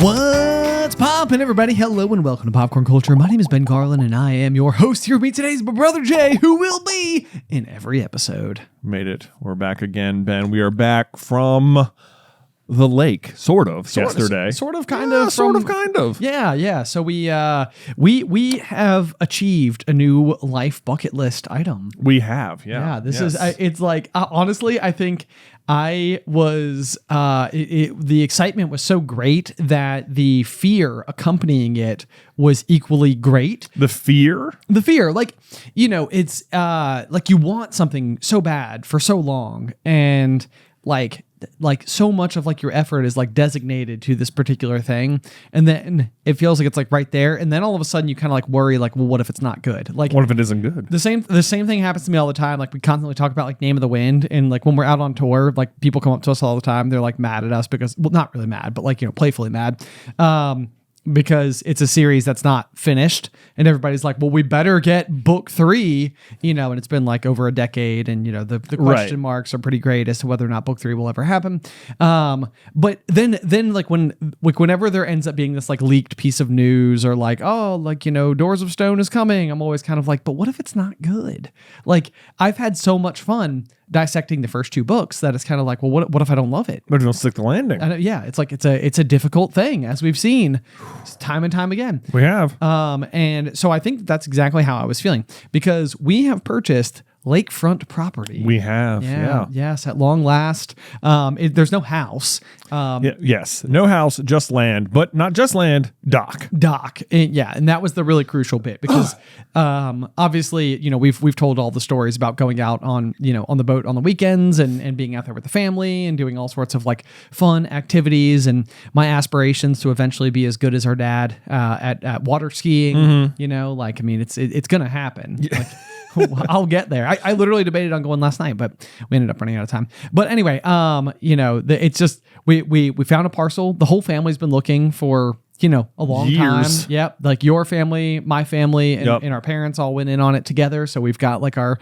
What's poppin', everybody? Hello and welcome to Popcorn Culture. My name is Ben Carlin, and I am your host. Here with me today is my brother Jay, who will be in every episode. Made it. We're back again, Ben. We are back from the lake, sort of yesterday. Sort of, kind of. Yeah. So we have achieved a new life bucket list item. We have, Yeah, this is, it's like, honestly, I think I was, the excitement was so great that the fear accompanying it was equally great. The fear, like, you know, it's, like you want something so bad for so long, and like so much of like your effort is like designated to this particular thing, and then it feels like it's like right there, and then all of a sudden you kind of like worry, like, well, what if it's not good? Like, what if it isn't good? The same thing happens to me all the time. Like, we constantly talk about like Name of the Wind, and like when we're out on tour, like people come up to us all the time, they're like mad at us because, well, not really mad, but like, you know, playfully mad, because it's a series that's not finished, and everybody's like, well, we better get book 3, you know, and it's been like over a decade, and, you know, the question marks are pretty great as to whether or not book 3 will ever happen. But then like whenever there ends up being this like leaked piece of news, or like, oh, like, you know, Doors of Stone is coming, I'm always kind of like, but what if it's not good? Like, I've had so much fun dissecting the first 2 books that it's kind of like, well, what if I don't love it? But don't stick the landing. Yeah, it's like it's a difficult thing, as we've seen time and time again. We have. And so I think that's exactly how I was feeling, because we have purchased lakefront property. We have. Yeah. Yes, at long last. There's no house. Yes. No house, just land, but not just land, dock. And that was the really crucial bit, because obviously, you know, we've told all the stories about going out on, you know, on the boat on the weekends, and being out there with the family and doing all sorts of like fun activities, and my aspirations to eventually be as good as our dad at water skiing. You know, like, I mean, it's gonna happen. Yeah. Like, I'll get there. I literally debated on going last night, but we ended up running out of time. But anyway, you know, it's just, we found a parcel. The whole family's been looking for, you know, a long years. time. Yep. Like your family, my family, and our parents all went in on it together. So we've got like our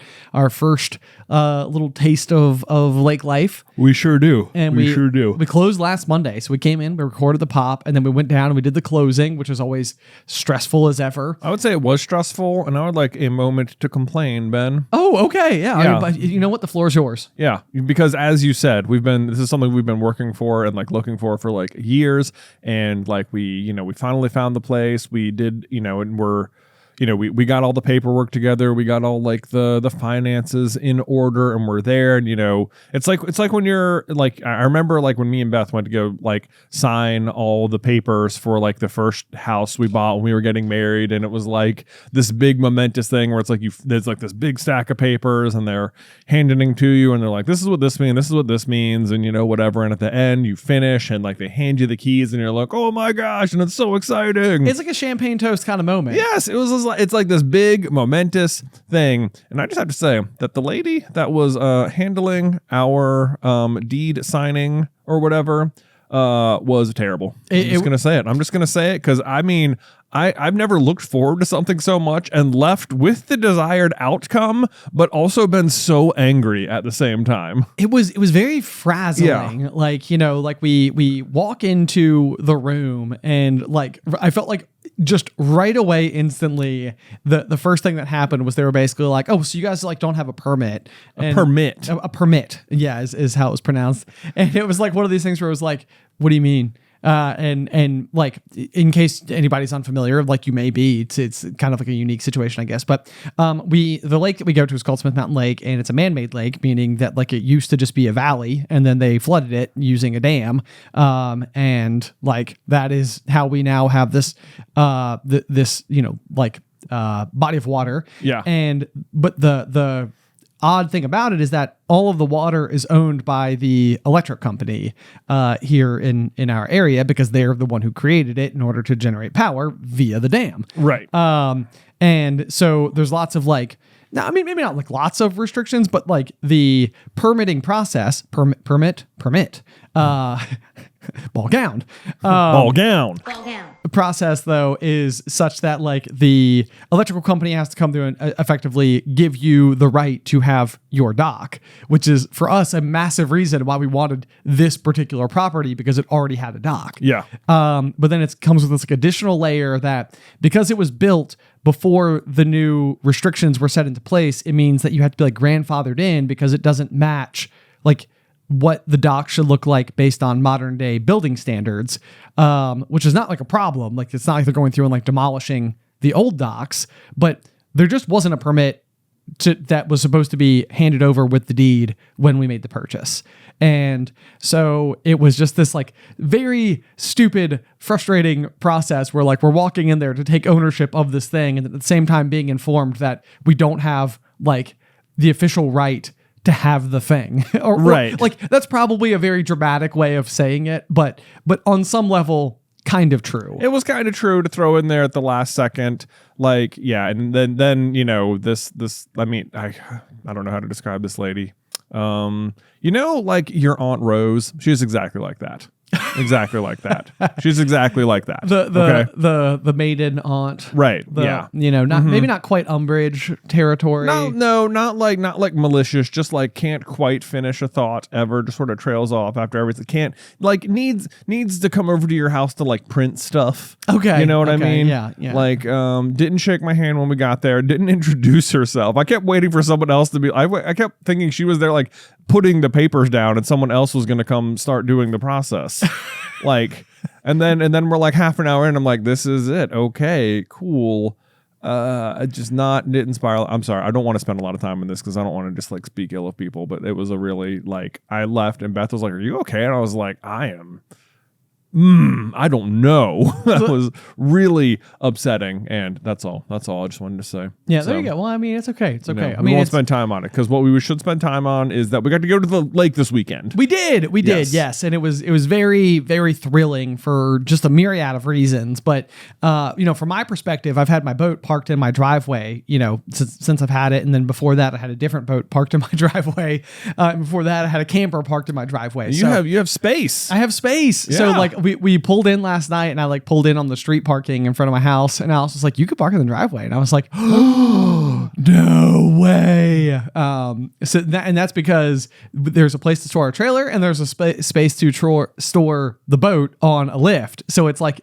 first little taste of lake life. We sure do. And we sure do. We closed last Monday. So we came in, we recorded the pop, and then we went down and we did the closing, which was always stressful as ever. I would say it was stressful, and I would like a moment to complain, Ben. Oh, okay. Yeah. I mean, but you know what? The floor is yours. Yeah. Because as you said, this is something we've been working for and like looking for like years. And like we finally found the place. We did, you know, and we got all the paperwork together. We got all like the finances in order, and we're there. And, you know, it's like when you're like, I remember like when me and Beth went to go like sign all the papers for like the first house we bought when we were getting married. And it was like this big momentous thing where it's like there's like this big stack of papers, and they're handing it to you, and they're like, this is what this means. This is what this means. And, you know, whatever. And at the end you finish, and like they hand you the keys, and you're like, oh my gosh. And it's so exciting. It's like a champagne toast kind of moment. Yes. It's like this big momentous thing. And I just have to say that the lady that was handling our deed signing or whatever was terrible. I'm just going to say it. I'm just going to say it because, I mean, I've never looked forward to something so much and left with the desired outcome, but also been so angry at the same time. It was very frazzling. Yeah. Like, you know, like we walk into the room, and like I felt like just right away, instantly, the first thing that happened was they were basically like, oh, so you guys like don't have a permit. A permit. A permit. Yeah, is how it was pronounced. And it was like one of these things where it was like, what do you mean? And like, in case anybody's unfamiliar, like you may be, it's kind of like a unique situation, I guess. But the lake that we go to is called Smith Mountain Lake, and it's a man-made lake, meaning that like it used to just be a valley, and then they flooded it using a dam. And like that is how we now have this this, you know, like body of water. Yeah. But the odd thing about it is that all of the water is owned by the electric company here in our area, because they're the one who created it in order to generate power via the dam. Right. And so there's lots of like, now, I mean, maybe not like lots of restrictions, but like the permitting process, permit ball gowned. Ball gown. The process, though, is such that like the electrical company has to come through and effectively give you the right to have your dock, which is for us a massive reason why we wanted this particular property, because it already had a dock. Yeah. But then it comes with this like additional layer that because it was built before the new restrictions were set into place, it means that you have to be like grandfathered in because it doesn't match like what the dock should look like based on modern day building standards, which is not like a problem. Like it's not like they're going through and like demolishing the old docks, but there just wasn't a permit that was supposed to be handed over with the deed when we made the purchase. And so it was just this like very stupid, frustrating process where like we're walking in there to take ownership of this thing and at the same time being informed that we don't have like the official right to have the thing. Right. Like that's probably a very dramatic way of saying it, but on some level kind of true. It was kind of true to throw in there at the last second. Like, yeah. And then, you know, this, I mean, I don't know how to describe this lady. You know, like your Aunt Rose, she's exactly like that. Exactly like that. She's exactly like that. The maiden aunt. Right. You know, not maybe not quite Umbridge territory. No, not like malicious, just like can't quite finish a thought ever, just sort of trails off after everything. Can't like needs to come over to your house to like print stuff. Okay. You know what I mean? Yeah. Like didn't shake my hand when we got there, didn't introduce herself. I kept waiting for someone else to be I kept thinking she was there like putting the papers down and someone else was going to come start doing the process. Like, and then we're like half an hour in, I'm like, this is it. Okay, cool. Didn't spiral. I'm sorry. I don't want to spend a lot of time on this because I don't want to just like speak ill of people, but it was a really like, I left and Beth was like, are you okay? And I was like, I am. I don't know. That was really upsetting, and that's all I just wanted to say. Yeah, there you go. Well, I mean, it's okay. It's okay. I mean, we won't spend time on it because what we should spend time on is that we got to go to the lake this weekend. We did, yes, and it was very, very thrilling for just a myriad of reasons. But you know, from my perspective, I've had my boat parked in my driveway, you know, since I've had it, and then before that, I had a different boat parked in my driveway. And before that, I had a camper parked in my driveway. You have space. I have space. Yeah. So like. We pulled in last night and I like pulled in on the street parking in front of my house and Alice was like, you could park in the driveway. And I was like, oh, no way. And that's because there's a place to store our trailer and there's a space to store the boat on a lift. So it's like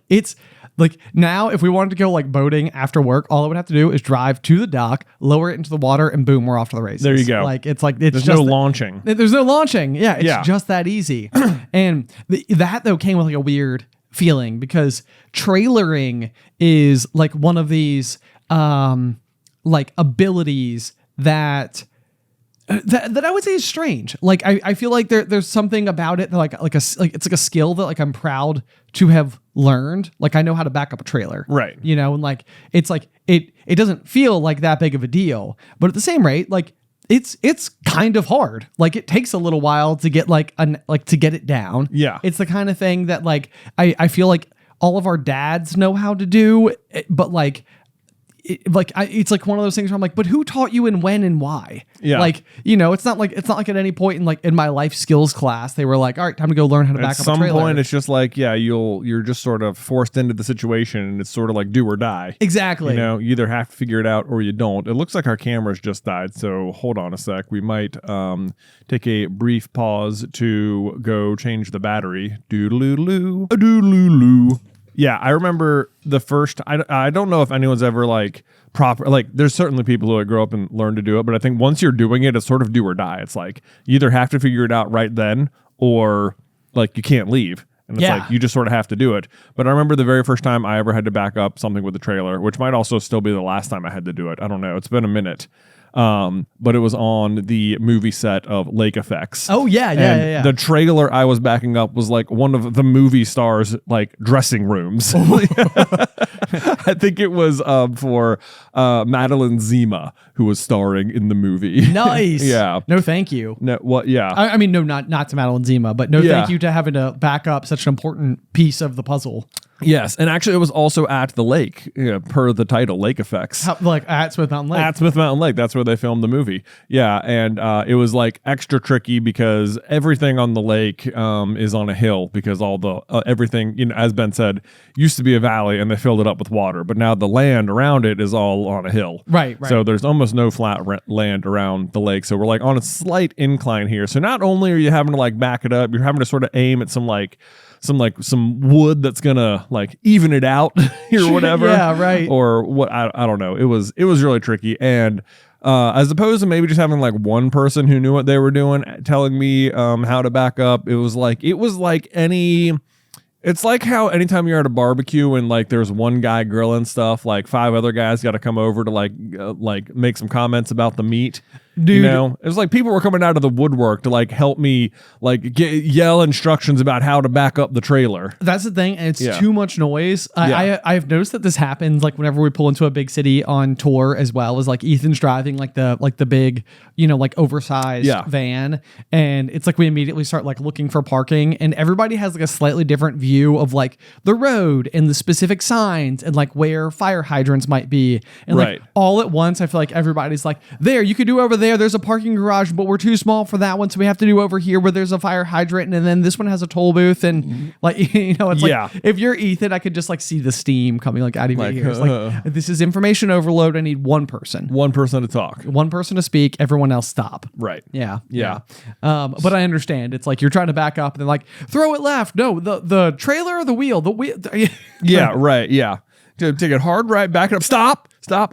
now if we wanted to go like boating after work, all I would have to do is drive to the dock, lower it into the water, and boom, we're off to the races. There you go. There's no launching. There's no launching. Yeah, it's just that easy. And that though came with like a weird feeling because trailering is like one of these like abilities that I would say is strange. Like I feel like there's something about it that like it's like a skill that like I'm proud to have learned. Like I know how to back up a trailer. Right. You know, and like it's like it doesn't feel like that big of a deal. But at the same rate, like it's kind of hard. Like it takes a little while to get to get it down. Yeah. It's the kind of thing that like I feel like all of our dads know how to do, but like it's like one of those things where I'm like, but who taught you and when and why? Yeah. Like, you know, it's not like at any point in my life skills class, they were like, all right, time to go learn how to back up a trailer. At some point, it's just like, yeah, you're just sort of forced into the situation and it's sort of like do or die. Exactly. You know, you either have to figure it out or you don't. It looks like our cameras just died. So hold on a sec. We might take a brief pause to go change the battery. Doodaloo, a doodaloo. Yeah, I remember the first. I don't know if anyone's ever like proper. Like, there's certainly people who grow up and learn to do it, but I think once you're doing it, it's sort of do or die. It's like you either have to figure it out right then, or like you can't leave, and it's like you just sort of have to do it. But I remember the very first time I ever had to back up something with a trailer, which might also still be the last time I had to do it. I don't know. It's been a minute. But it was on the movie set of Lake Effects. Oh yeah. The trailer I was backing up was like one of the movie stars' like dressing rooms. I think it was for Madeline Zima, who was starring in the movie. Nice. Yeah. No, thank you. No, what? Yeah. I mean, no, not to Madeline Zima, but no, thank you to having to back up such an important piece of the puzzle. Yes, and actually, it was also at the lake, per the title, Lake Effects. Like at Smith Mountain Lake. At Smith Mountain Lake, that's where they filmed the movie. Yeah, and it was like extra tricky because everything on the lake is on a hill because all the everything, as Ben said, used to be a valley and they filled it up with water, but now the land around it is all on a hill. Right. So there's almost no flat land around the lake. So we're like on a slight incline here. So not only are you having to like back it up, you're having to sort of aim at some wood that's gonna like even it out or whatever. Yeah, right. Or what, I don't know. It was really tricky. And as opposed to maybe just having like one person who knew what they were doing telling me how to back up, it's like how anytime you're at a barbecue and like there's one guy grilling stuff, like 5 other guys got to come over to like make some comments about the meat. Dude, it was like people were coming out of the woodwork to like help me like yell instructions about how to back up the trailer. That's the thing. It's too much noise. I've noticed that this happens like whenever we pull into a big city on tour, as well as like Ethan's driving like the big, like oversized van. And it's like we immediately start like looking for parking, and everybody has like a slightly different view of like the road and the specific signs and like where fire hydrants might be. And like all at once, I feel like everybody's like, there, you could do over there. There's a parking garage, but we're too small for that one, so we have to do over here where there's a fire hydrant, and then this one has a toll booth, and like it's like if you're Ethan, I could just like see the steam coming like out of your ears. Like this is information overload. I need one person to talk, one person to speak. Everyone else stop. Right. Yeah. But I understand. It's like you're trying to back up, and then like throw it left. No, the trailer or the wheel. Yeah. Right. Yeah. Take it hard right, back it up, stop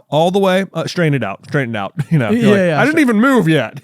all the way, straighten it out. I didn't even move yet.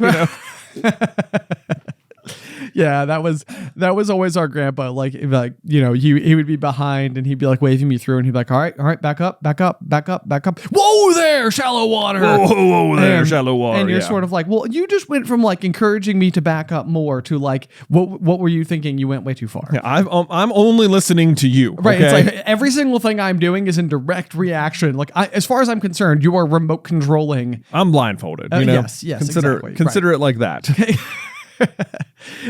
Yeah, that was always our grandpa. Like he would be behind and he'd be like waving me through, and he'd be like, all right, back up. Whoa there, shallow water. Whoa there, shallow water. And you're sort of like, well, you just went from like encouraging me to back up more to like, what were you thinking? You went way too far. Yeah, I'm only listening to you. Right. Okay? It's like every single thing I'm doing is in direct reaction. Like as far as I'm concerned, you are remote controlling. I'm blindfolded. Yes, consider it like that.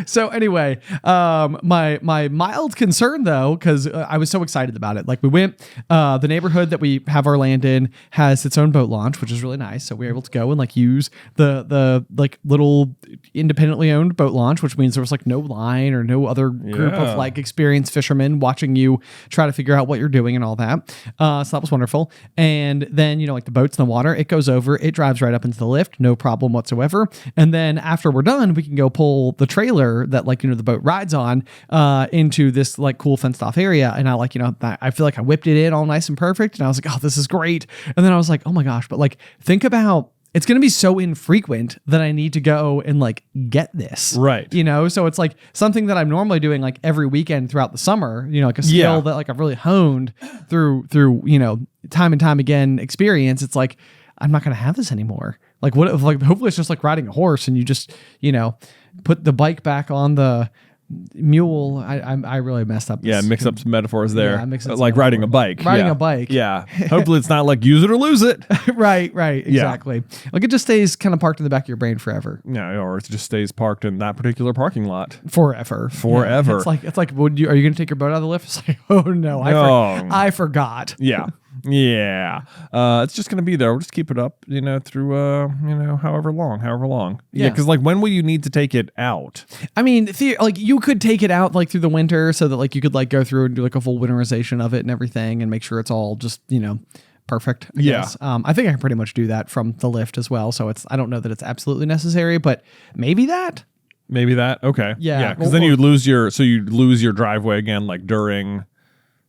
So anyway, my mild concern though, because I was so excited about it. Like we went, the neighborhood that we have our land in has its own boat launch, which is really nice. So we were able to go and like use the like little independently owned boat launch, which means there was like no line or no other group of like experienced fishermen watching you try to figure out what you're doing and all that. So that was wonderful. And then, like the boat's in the water, it goes over, it drives right up into the lift, no problem whatsoever. And then after we're done, we can go pull the trailer that like, the boat rides on, into this like cool fenced off area. And I like, I feel like I whipped it in all nice and perfect. And I was like, oh, this is great. And then I was like, oh my gosh, but like, think about, it's going to be so infrequent that I need to go and like get this. Right. So it's like something that I'm normally doing like every weekend throughout the summer, like a skill that like I've really honed through, time and time again experience. It's like, I'm not going to have this anymore. Like what if like, hopefully it's just like riding a horse and you just, put the bike back on the mule. I really messed up. Mix up some metaphors there. Yeah, mix up like riding a bike. A bike. Yeah. Hopefully it's not like use it or lose it. Right. Exactly. Like it just stays kind of parked in the back of your brain forever. Yeah, or it just stays parked in that particular parking lot. Forever. Yeah. It's like are you going to take your boat out of the lift? It's like, oh no, I forgot. Yeah. Yeah. It's just going to be there. We'll just keep it up, through, however long. Yeah. Because like, when will you need to take it out? I mean, like you could take it out like through the winter so that like you could like go through and do like a full winterization of it and everything and make sure it's all just, perfect. I guess. I think I can pretty much do that from the lift as well. So I don't know that it's absolutely necessary, but maybe that. Okay. Yeah. Because then you'd lose your driveway again, like during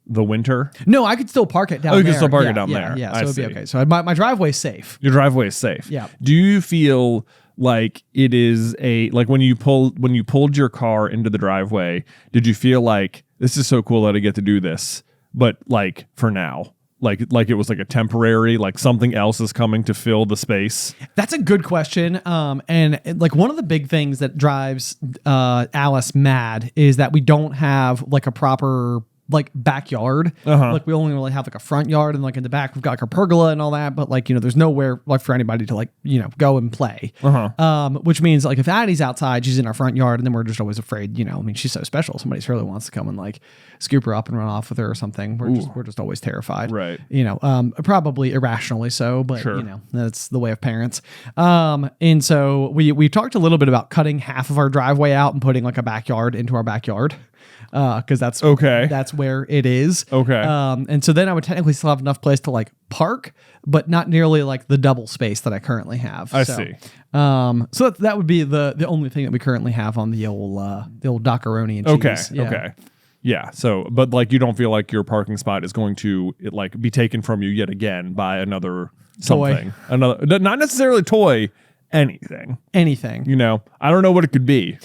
the winter. No, I could still park it down there. You can still park it down there. Yeah, so it'd be okay. So my driveway's safe. Your driveway is safe. Yeah. Do you feel like it is like when you pulled your car into the driveway, did you feel like this is so cool that I get to do this, but like for now? Like it was like a temporary, like something else is coming to fill the space? That's a good question. And like one of the big things that drives Alice mad is that we don't have like a proper like backyard. Like we only really have like a front yard, and like in the back we've got like our pergola and all that, but like, you know, there's nowhere like for anybody to like, you know, go and play. Which means like if Addie's outside, she's in our front yard, and then we're just always afraid, you know, I mean, she's so special. Somebody really wants to come and like scoop her up and run off with her or something. We're just always terrified. Right. You know, probably irrationally so, but you know, that's the way of parents. And so we talked a little bit about cutting half of our driveway out and putting like a backyard into our backyard. Because that's where it is. And so then I would technically still have enough place to like park, but not nearly like the double space that I currently have. I see. So that would be the only thing that we currently have on the old Dockeroni and cheese. Yeah. So, but like, you don't feel like your parking spot is going to like be taken from you yet again by another something, another, not necessarily toy. Anything, you know, I don't know what it could be.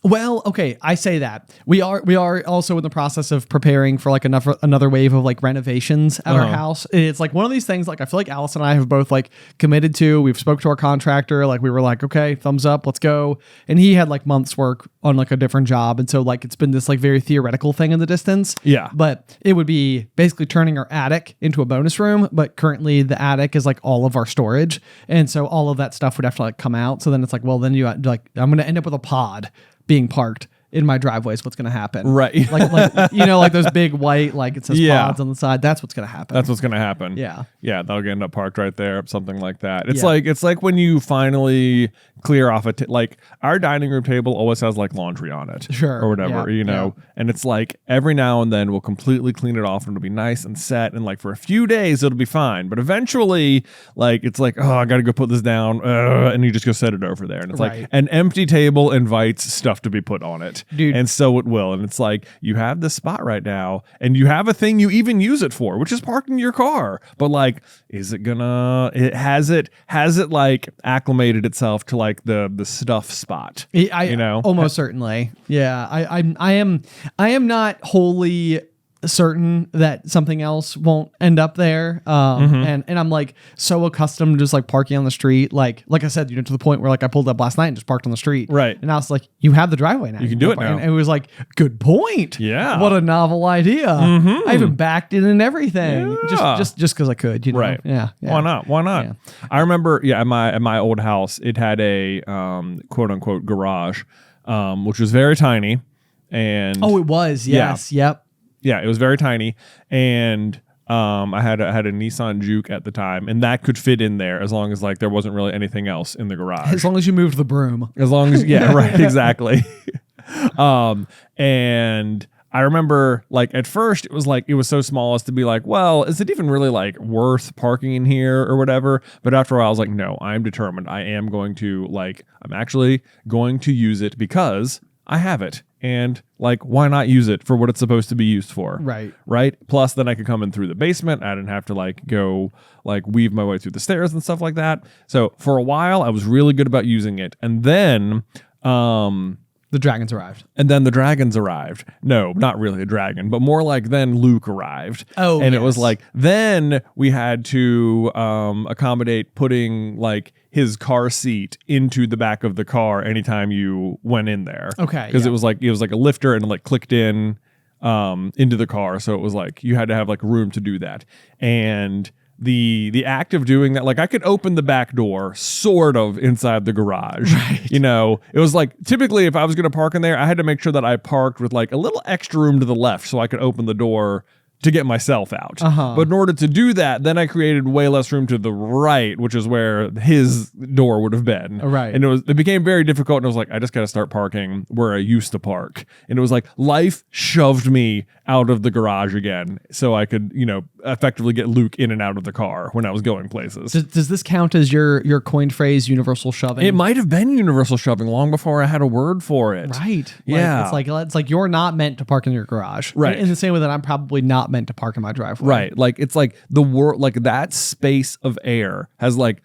Well, okay, I say that we are also in the process of preparing for like another wave of like renovations at our house. It's like one of these things, like I feel like Alice and I have both like committed to. We've spoke to our contractor, like we were like, okay, thumbs up, let's go. And he had like months work on like a different job, and so like it's been this like very theoretical thing in the distance. But it would be basically turning our attic into a bonus room, but currently the attic is like all of our storage, and so all of that stuff would have to like come out. So then it's like, well, then you like, I'm going to end up with a pod being parked in my driveway is what's going to happen. Right. like, you know, like those big white, like it says pods on the side. That's what's going to happen. That's what's going to happen. Yeah. Yeah. They'll end up parked right there. Something like that. It's like when you finally clear off like our dining room table always has like laundry on it. Sure. Or whatever, you know, and it's like every now and then we'll completely clean it off and it'll be nice and set. And like for a few days, it'll be fine. But eventually like, it's like, oh, I got to go put this down. And you just go set it over there. And it's like an empty table invites stuff to be put on it. Dude. And so it will. And it's like, you have this spot right now and you have a thing you even use it for, which is parking your car. But like, is it gonna, has it like acclimated itself to like the stuff spot? You know? Almost certainly. Yeah. I am not wholly certain that something else won't end up there. And I'm like so accustomed to just like parking on the street. Like I said, you know, to the point where like I pulled up last night and just parked on the street. Right. And I was like, you have the driveway now. You can do it now. And it was like, good point. Yeah. What a novel idea. I even backed it and everything. Yeah. Just because I could, you know? Right. Yeah. Why not? Yeah. I remember, at my old house, it had a quote unquote garage, which was very tiny. And it was. Yes. Yeah. Yep. Yeah, it was very tiny, and I had a Nissan Juke at the time, and that could fit in there as long as like there wasn't really anything else in the garage. As long as you moved the broom. As long as right, exactly. And I remember like at first it was so small as to be like, well, is it even really like worth parking in here or whatever? But after a while I was like, no, I'm determined. I'm actually going to use it because I have it. And like, why not use it for what it's supposed to be used for? Right. Plus, then I could come in through the basement. I didn't have to like go like weave my way through the stairs and stuff like that. So for a while, I was really good about using it. And then, the dragons arrived. And then the dragons arrived. No, not really a dragon, but more like then Luke arrived. Oh, and it was like, then we had to accommodate putting like his car seat into the back of the car anytime you went in there. Okay. Because it was like a lifter and it like clicked in into the car. So it was like you had to have like room to do that. And the act of doing that, like I could open the back door sort of inside the garage. Right. You know, it was like typically if I was going to park in there, I had to make sure that I parked with like a little extra room to the left so I could open the door to get myself out. But in order to do that, then I created way less room to the right, which is where his door would have been. Right. And it became very difficult. And I was like, I just got to start parking where I used to park. And it was like life shoved me out of the garage again so I could, you know, effectively get Luke in and out of the car when I was going places. Does this count as your coined phrase, universal shoving? It might have been universal shoving long before I had a word for it. Right. Yeah. It's like you're not meant to park in your garage. Right. In the same way that I'm probably not meant to park in my driveway. Right. Like it's like the world, like that space of air has like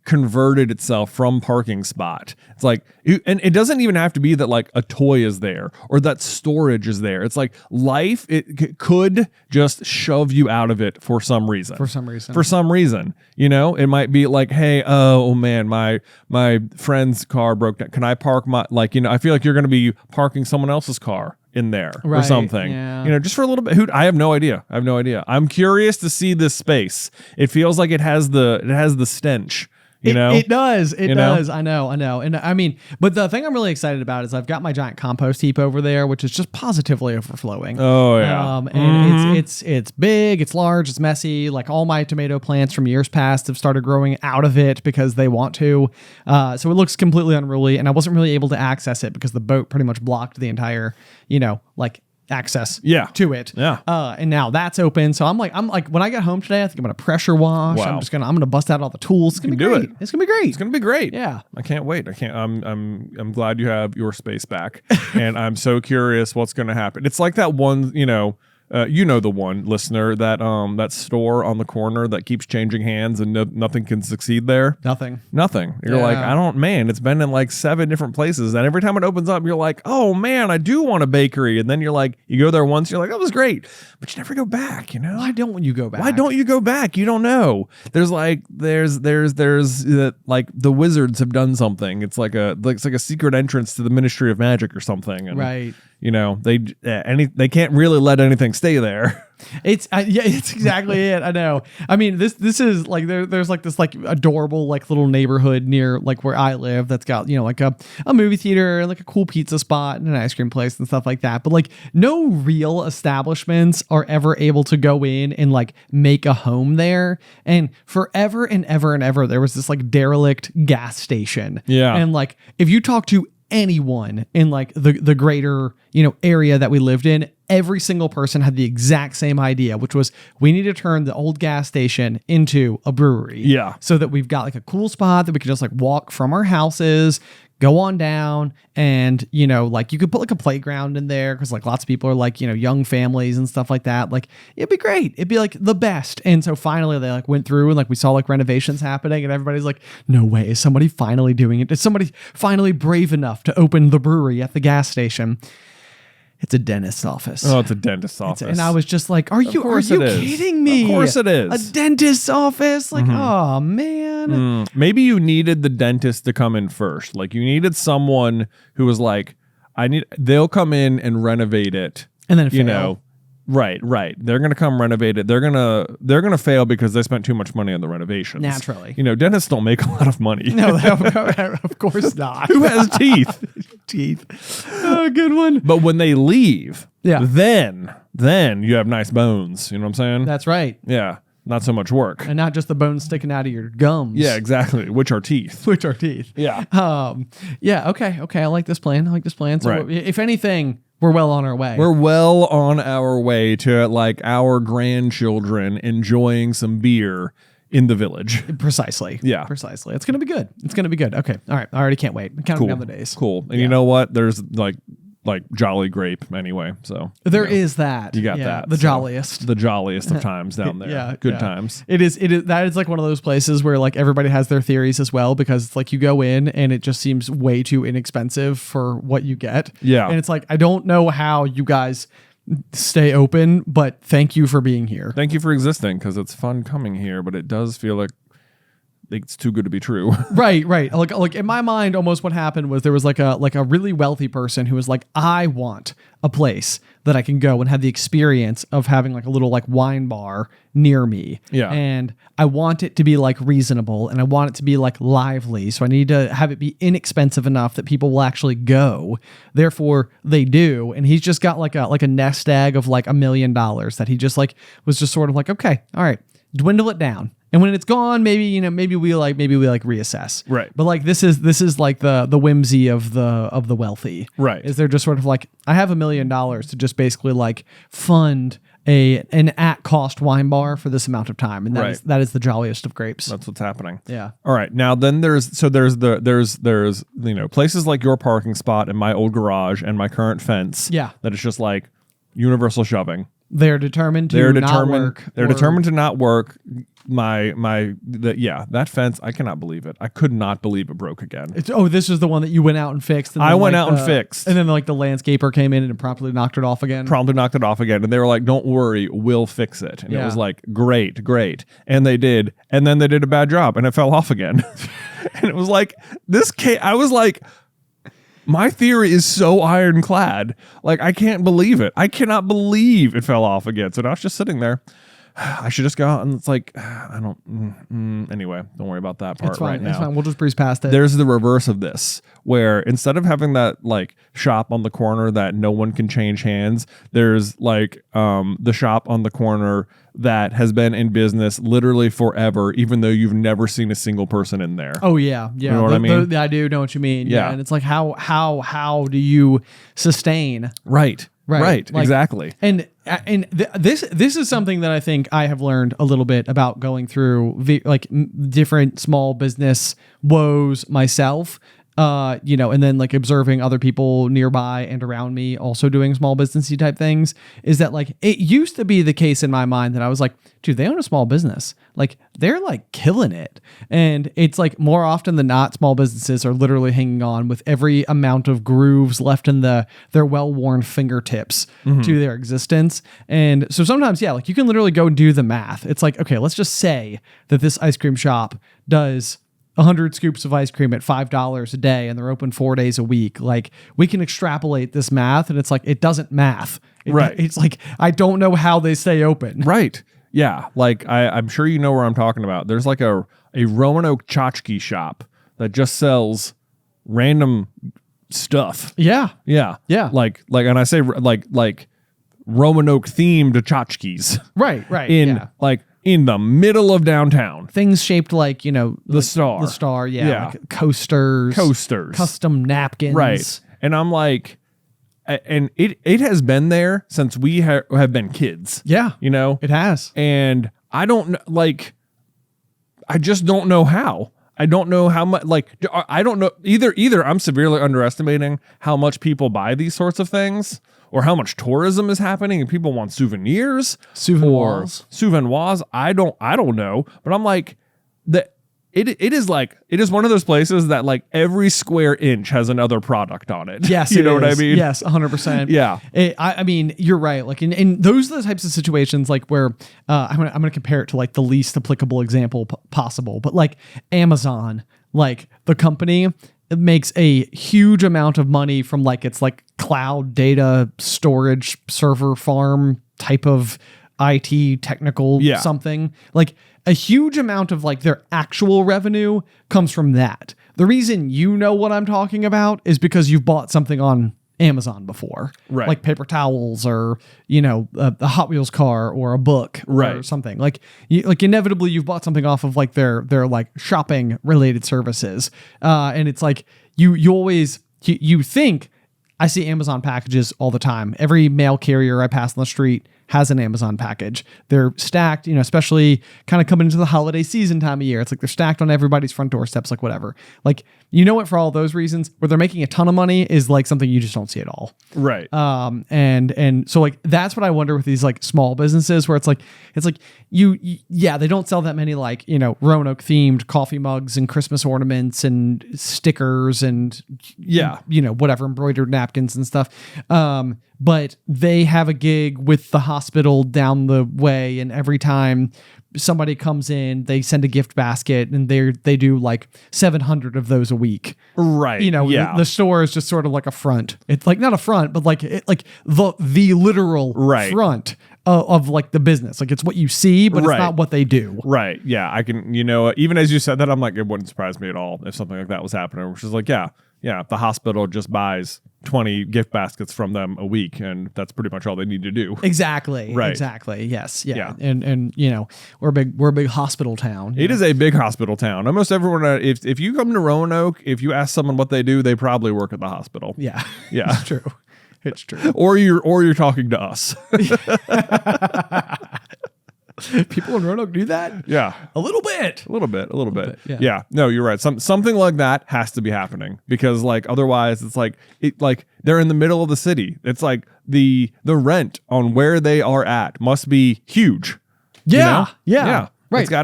converted itself from parking spot. It's like, and it doesn't even have to be that like a toy is there or that storage is there. It's like life, it could just shove you out of it for some reason. For some reason, you know, it might be like, hey, oh man, my friend's car broke down. Can I park my, like, you know, I feel like you're going to be parking someone else's car in there or Right, something. yeah. You know, just for a little bit. I have no idea. I'm curious to see this space. It feels like it has the stench. You know? It does. It You know? does. I know. And I mean, but the thing I'm really excited about is I've got my giant compost heap over there, which is just positively overflowing. Oh yeah. And it's big, it's large, it's messy. Like all my tomato plants from years past have started growing out of it because they want to. So it looks completely unruly, and I wasn't really able to access it because the boat pretty much blocked the entire, like access to it. Yeah. And now that's open. So I'm like, when I get home today, I think I'm going to pressure wash. Wow. I'm going to bust out all the tools. It's going to be do great. it. It's going to be great. It's gonna be great. Yeah. I can't wait. I'm glad you have your space back, and I'm so curious what's gonna happen. It's like that one, the one listener that store on the corner that keeps changing hands and nothing can succeed there. Nothing. You're like, it's been in like 7 different places, and every time it opens up, you're like, oh man, I do want a bakery, and then you're like, you go there once, you're like, that was great, but you never go back. Why don't you go back? Why don't you go back? You don't know. There's like like the wizards have done something. It's like a secret entrance to the Ministry of Magic or something. And, Right. They can't really let anything stay there. It's exactly it. I know. I mean, this is like there's like this like adorable like little neighborhood near like where I live that's got like a movie theater and like a cool pizza spot and an ice cream place and stuff like that. But like no real establishments are ever able to go in and like make a home there. And forever and ever and ever there was this like derelict gas station. Yeah. And like if you talk to anyone in like the greater area that we lived in, every single person had the exact same idea, which was we need to turn the old gas station into a brewery. Yeah. So that we've got like a cool spot that we can just like walk from our houses, go on down, and like you could put like a playground in there because like lots of people are like young families and stuff like that. Like it'd be great. It'd be like the best. And so finally they like went through and like we saw like renovations happening, and everybody's like, no way, is somebody finally doing it? Is somebody finally brave enough to open the brewery at the gas station? It's a dentist's office. Oh, it's a dentist's office. And I was just like, are you kidding me? Of course it is. A dentist's office? Like, oh man. Maybe you needed the dentist to come in first. Like you needed someone who was like, they'll come in and renovate it. And then fail. Right. They're gonna come renovate it. They're gonna fail because they spent too much money on the renovations. Naturally. Dentists don't make a lot of money. No, of course not. Who has teeth? Oh, good one. But when they leave, Yeah. then you have nice bones. You know what I'm saying? That's right. Yeah. Not so much work. And not just the bones sticking out of your gums. Yeah, exactly. Which are teeth. Which are teeth. Yeah. Yeah. Okay. I like this plan. So Right. if anything, we're well on our way. We're well on our way to like our grandchildren enjoying some beer in the village. Precisely. Yeah. Precisely. It's going to be good. Okay. All right. I already can't wait. I'm counting down the days. Cool. And you know what? There's like Jolly Grape anyway. So there is that. You got that. The jolliest. The jolliest of times down there. Yeah. Good times. It is. That is like one of those places where like everybody has their theories as well, because it's like you go in and it just seems way too inexpensive for what you get. Yeah. And it's like, I don't know how you guys stay open, but thank you for being here. Thank you for existing, because it's fun coming here, but it does feel like it's too good to be true. Right. Like in my mind, almost what happened was there was like a really wealthy person who was like, I want a place that I can go and have the experience of having like a little like wine bar near me. Yeah. And I want it to be like reasonable, and I want it to be like lively. So I need to have it be inexpensive enough that people will actually go. Therefore they do. And he's just got like a nest egg of like $1 million that he just like was just sort of like, okay, all right, dwindle it down. And when it's gone, maybe we reassess. Right. But like this is like the whimsy of the wealthy. Right. Is they're just sort of like, I have $1 million to just basically like fund an at cost wine bar for this amount of time, and that is the jolliest of grapes. That's what's happening. Yeah. All right. Now then there's places like your parking spot and my old garage and my current fence. Yeah. That it's just like universal shoving. They're determined to not work. They're determined to not work. That fence, I cannot believe it. I could not believe it broke again. This is the one that you went out and fixed. And I then, went like, out and fixed. And then like the landscaper came in and promptly knocked it off again. And they were like, don't worry, we'll fix it. And it Yeah. was like, great. And they did. And then they did a bad job and it fell off again. And it was like, I was like, My theory is so ironclad. Like, I can't believe it. I cannot believe it fell off again. So now it's just sitting there. I should just go out and it's like, I don't, anyway, don't worry about that part It's fine. right now. It's fine. We'll just breeze past it. There's the reverse of this, where instead of having that like shop on the corner that no one can change hands, there's like the shop on the corner that has been in business literally forever, even though you've never seen a single person in there. Oh yeah. You know what I mean? I do know what you mean. Yeah. And it's like, how do you sustain? Right. Like, Exactly. And this is something that I think I have learned a little bit about going through different small business woes myself. And then like observing other people nearby and around me also doing small businessy type things, is that like it used to be the case in my mind that I was like, dude, they own a small business. Like they're like killing it. And it's like more often than not, small businesses are literally hanging on with every amount of grooves left in their well-worn fingertips to their existence. And so sometimes, yeah, like you can literally go and do the math. It's like, okay, let's just say that this ice cream shop does 100 scoops of ice cream at $5 a day and they're open 4 days a week. Like we can extrapolate this math and it's like, it doesn't math. Right. It's like, I don't know how they stay open. Right. Yeah. Like I'm sure you know where I'm talking about. There's like a Roanoke tchotchke shop that just sells random stuff. Yeah. Yeah. Yeah. Like, and I say like Roanoke themed tchotchkes. Right. In the middle of downtown. Things shaped like, The star. The star, Yeah. like coasters, custom napkins. Right. And I'm like, and it has been there since we have been kids. Yeah. It has. And I don't like, I just don't know how. I don't know how much, like, I don't know either I'm severely underestimating how much people buy these sorts of things, or how much tourism is happening and people want souvenirs. Souvenirs. I don't know. But I'm like, it is one of those places that like every square inch has another product on it. Yes. You know what I mean? Yes, 100%. Yeah. I mean, you're right. Like, and those are the types of situations like where I'm gonna compare it to like the least applicable example possible, but like Amazon, like the company, it makes a huge amount of money from like its like cloud data storage server farm type of IT technical something. Like a huge amount of like their actual revenue comes from that. The reason you know what I'm talking about is because you've bought something on Amazon before, right? Like paper towels or a Hot Wheels car or a book or something. Like inevitably you've bought something off of like their like shopping related services, and it's like you always you think, I see Amazon packages all the time. Every mail carrier I pass on the street has an Amazon package. They're stacked, especially kind of coming into the holiday season time of year. It's like they're stacked on everybody's front doorsteps, like whatever. Like, what, for all those reasons, where they're making a ton of money is like something you just don't see at all. Right. And so like, that's what I wonder with these like small businesses where it's like they don't sell that many like, Roanoke themed coffee mugs and Christmas ornaments and stickers and whatever, embroidered napkins and stuff. But they have a gig with the hospital down the way, and every time somebody comes in, they send a gift basket, and they do like 700 of those a week. Right. The store is just sort of like a front. It's like not a front, but like the literal front of like the business. Like it's what you see, but it's not what they do. Right. Yeah. I can, even as you said that, I'm like, it wouldn't surprise me at all if something like that was happening, which is like, yeah, the hospital just buys 20 gift baskets from them a week, and that's pretty much all they need to do. Exactly. Right. Exactly. Yes. Yeah. And we're a big hospital town. It is a big hospital town. Almost everyone, if you come to Roanoke, if you ask someone what they do, they probably work at the hospital. Yeah. Yeah. It's true. It's true. Or you're talking to us. People in Roanoke do that? Yeah. A little bit. A little bit. Yeah. No, you're right. Something like that has to be happening, because like otherwise it's like they're in the middle of the city. It's like the rent on where they are at must be huge. Yeah. Right. It's got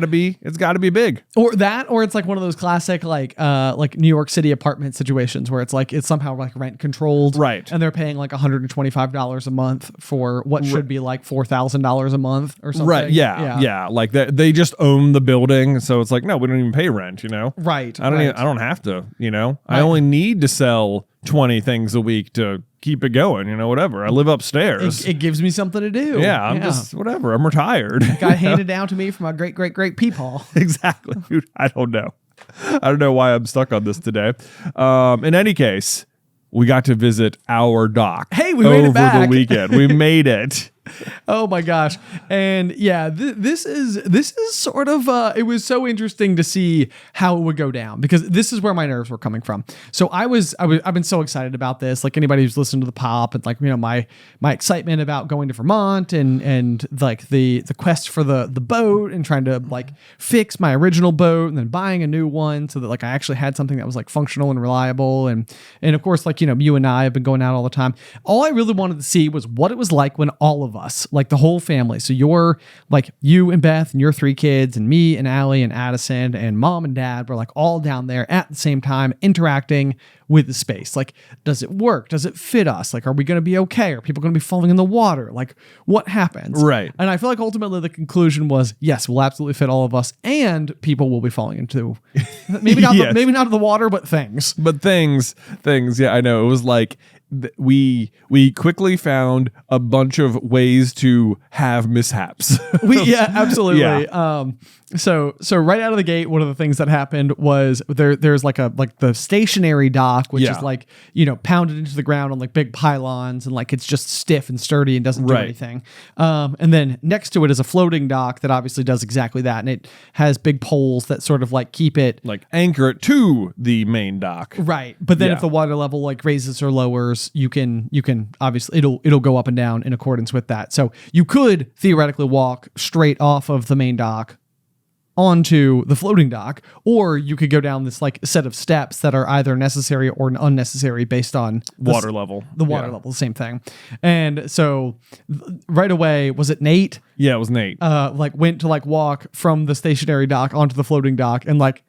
to be big. Or that, or it's like one of those classic like New York City apartment situations where it's like it's somehow like rent controlled, Right? And they're paying like $125 a month for what should be like $4,000 a month or something, Right? Yeah. Like they just own the building, so it's like no, we don't even pay rent. Right? I don't have to. I only need to sell 20 things a week to keep it going, whatever. I live upstairs. It gives me something to do. Yeah, I'm just whatever. I'm retired. Got handed down to me from my great peepaw. Exactly. Dude, I don't know. I don't know why I'm stuck on this today. In any case, we got to visit our dock. Hey, we made it back over the weekend. We made it. Oh my gosh. And yeah, this is sort of it was so interesting to see how it would go down, because this is where my nerves were coming from. So I've been so excited about this. Like anybody who's listened to the pop, and like, my excitement about going to Vermont and like the quest for the boat and trying to like fix my original boat and then buying a new one so that like I actually had something that was like functional and reliable. And of course, like, you and I have been going out all the time. All I really wanted to see was what it was like when all of us, like the whole family, so you're like you and Beth and your 3 kids and me and Allie and Addison and mom and dad were like all down there at the same time interacting with the space. Like, does it work? Does it fit us? Like, are we going to be okay? Are people going to be falling in the water? Like, what happens? Right. And I feel like ultimately the conclusion was, yes, we'll absolutely fit all of us, and people will be falling into maybe not Yes. maybe not the water, but things. But things. Yeah, I know. It was like we quickly found a bunch of ways to have mishaps. Absolutely. Yeah. So right out of the gate, one of the things that happened was there's like the stationary dock, which is like, pounded into the ground on like big pylons, and like it's just stiff and sturdy and doesn't do anything. And then next to it is a floating dock that obviously does exactly that, and it has big poles that sort of like keep it like anchor it to the main dock. right. But then if the water level like raises or lowers, you can obviously it'll go up and down in accordance with that. So you could theoretically walk straight off of the main dock onto the floating dock, or you could go down this like set of steps that are either necessary or unnecessary based on water level. The water level, the same thing. And so right away, was it Nate? Yeah, it was Nate. Like went to like walk from the stationary dock onto the floating dock and like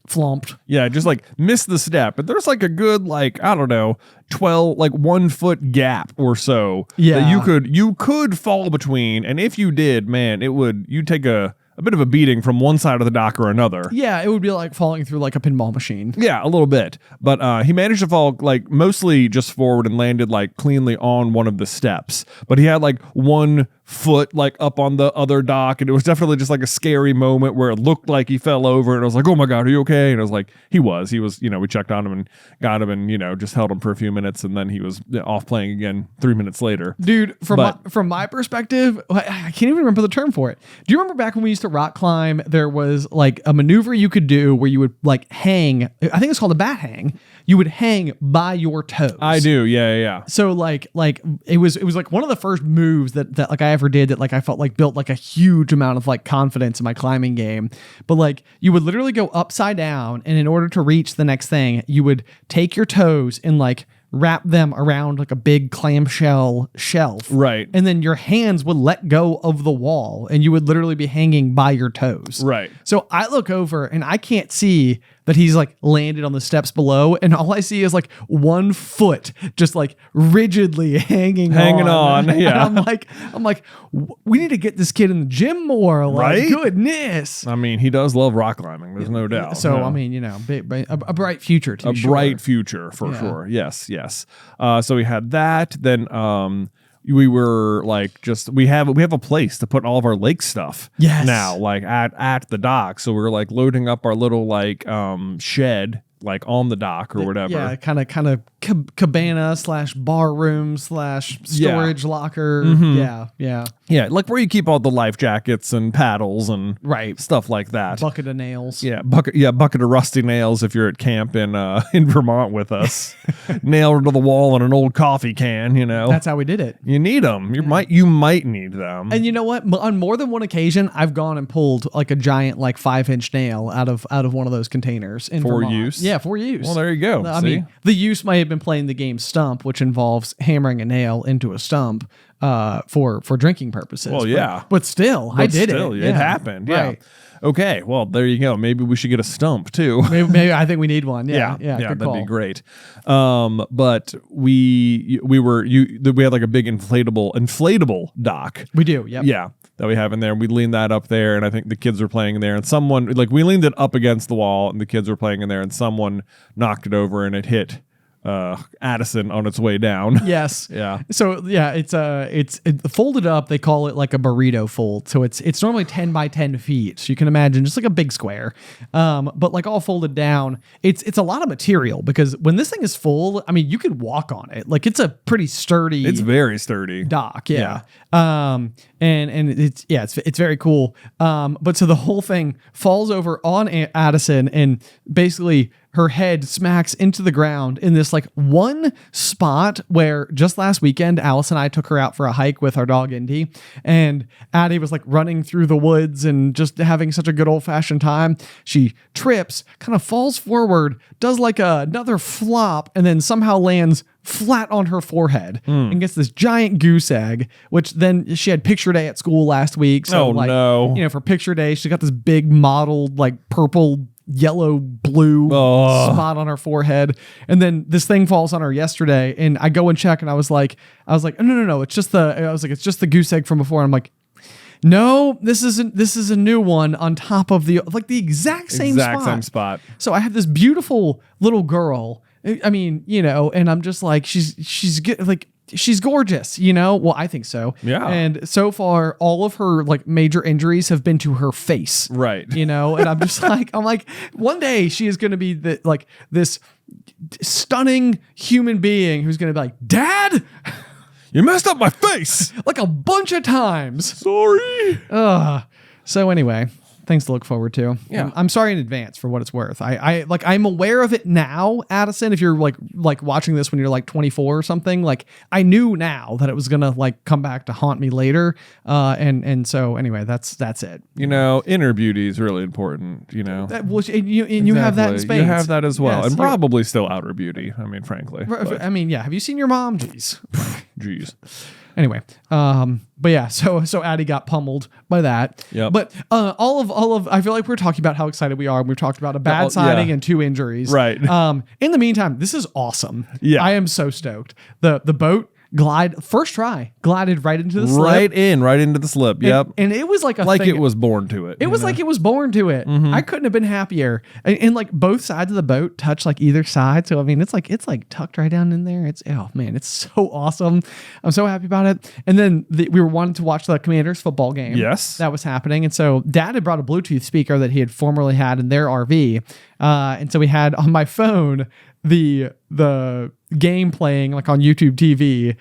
flomped. Yeah, just like missed the step. But there's like a good, like, I don't know, 1 foot gap or so that you could fall between. And if you did, man, you'd take a bit of a beating from one side of the dock or another. Yeah, it would be like falling through like a pinball machine. Yeah, a little bit. But he managed to fall like mostly just forward and landed like cleanly on one of the steps. But he had like 1 foot like up on the other dock, and it was definitely just like a scary moment where it looked like he fell over, and I was like, oh my God, are you okay? And I was like, he was, we checked on him and got him and, just held him for a few minutes, and then he was off playing again 3 minutes later. Dude, from my perspective, I can't even remember the term for it. Do you remember back when we used to rock climb, there was like a maneuver you could do where you would like hang, I think it's called a bat hang. You would hang by your toes. I do. Yeah. So like it was like one of the first moves that like I ever did that like I felt like built like a huge amount of like confidence in my climbing game. But like you would literally go upside down, and in order to reach the next thing, you would take your toes and like wrap them around like a big clamshell shelf. Right. And then your hands would let go of the wall, and you would literally be hanging by your toes. Right. So I look over and I can't see that he's like landed on the steps below, and all I see is like 1 foot just like rigidly hanging on. Yeah. And I'm like, we need to get this kid in the gym more. Like, right? Goodness. I mean, he does love rock climbing. There's no doubt. So, no. I mean, a bright future to be bright future for sure. Yes. So we had that. Then we were like, we have a place to put all of our lake stuff. Yes. Now, like at the dock. So we were like loading up our little like shed like on the dock or whatever. Yeah, kind of cabana / bar room / storage locker. Mm-hmm. Yeah, like where you keep all the life jackets and paddles and right stuff like that. Bucket of nails. Bucket of rusty nails if you're at camp in Vermont with us. Nailed to the wall in an old coffee can. That's how we did it. You need them. You might need them. And you know what? On more than one occasion, I've gone and pulled like a giant like 5-inch nail out of one of those containers in for Vermont. use. Yeah, for use. Well, there you go. I mean, the use might have been playing the game Stump, which involves hammering a nail into a stump. for drinking purposes. Well, yeah. But still, I did it. It happened. Yeah. Right. Okay. Well, there you go. Maybe we should get a stump too. Maybe I think we need one. Yeah. That'd Good call. be great. But we had like a big inflatable dock. We do. Yep. Yeah, that we have in there. We leaned that up there, and I think the kids were playing in there. And someone we leaned it up against the wall, and the kids were playing in there, and someone knocked it over, and it hit Addison on its way down. Yes. Yeah. So yeah, it's folded up. They call it like a burrito fold. So it's normally 10 by 10 feet. So you can imagine just like a big square. But like all folded down, it's a lot of material because when this thing is full, I mean, you could walk on it. Like it's a pretty sturdy. It's very sturdy. Dock. Yeah. And it's very cool. But so the whole thing falls over on Addison and basically her head smacks into the ground in this like one spot where just last weekend, Alice and I took her out for a hike with our dog Indy, and Addie was like running through the woods and just having such a good old fashioned time. She trips, kind of falls forward, does like another flop, and then somehow lands flat on her forehead and gets this giant goose egg, which then she had picture day at school last week. So for picture day, she got this big mottled like purple, yellow, blue spot on her forehead. And then this thing falls on her yesterday, and I go and check, and I was like, no, it's just the goose egg from before. And I'm like, no, this is a new one on top of the exact same spot. So I have this beautiful little girl. I mean, and I'm just like, she's good, like she's gorgeous, Well, I think so. Yeah. And so far, all of her like major injuries have been to her face. Right. And I'm just like, one day she is going to be this stunning human being who's going to be like, Dad, you messed up my face like a bunch of times. Sorry. So anyway, things to look forward to. Yeah. I'm sorry in advance for what it's worth. I'm aware of it now, Addison. If you're like watching this when you're like 24 or something, like I knew now that it was gonna like come back to haunt me later. And so anyway, that's it. Inner beauty is really important. You have that in spades. You have that as well, Yes, and probably still outer beauty. I mean, frankly. I mean, yeah. Have you seen your mom? Jeez. Anyway, but yeah, so Addie got pummeled by that. Yep. But all of I feel like we're talking about how excited we are, and we've talked about a bad signing and 2 injuries. Right. In the meantime, this is awesome. Yeah. I am so stoked. The boat first try glided right into the slip. Right into the slip. Yep. And it was like it was born to it. It was like it was born to it. Mm-hmm. I couldn't have been happier. And like both sides of the boat touch like either side. So I mean, it's like tucked right down in there. It's so awesome. I'm so happy about it. And then we were wanting to watch the Commanders football game. Yes, that was happening. And so Dad had brought a Bluetooth speaker that he had formerly had in their RV. And so we had on my phone the game playing like on YouTube TV,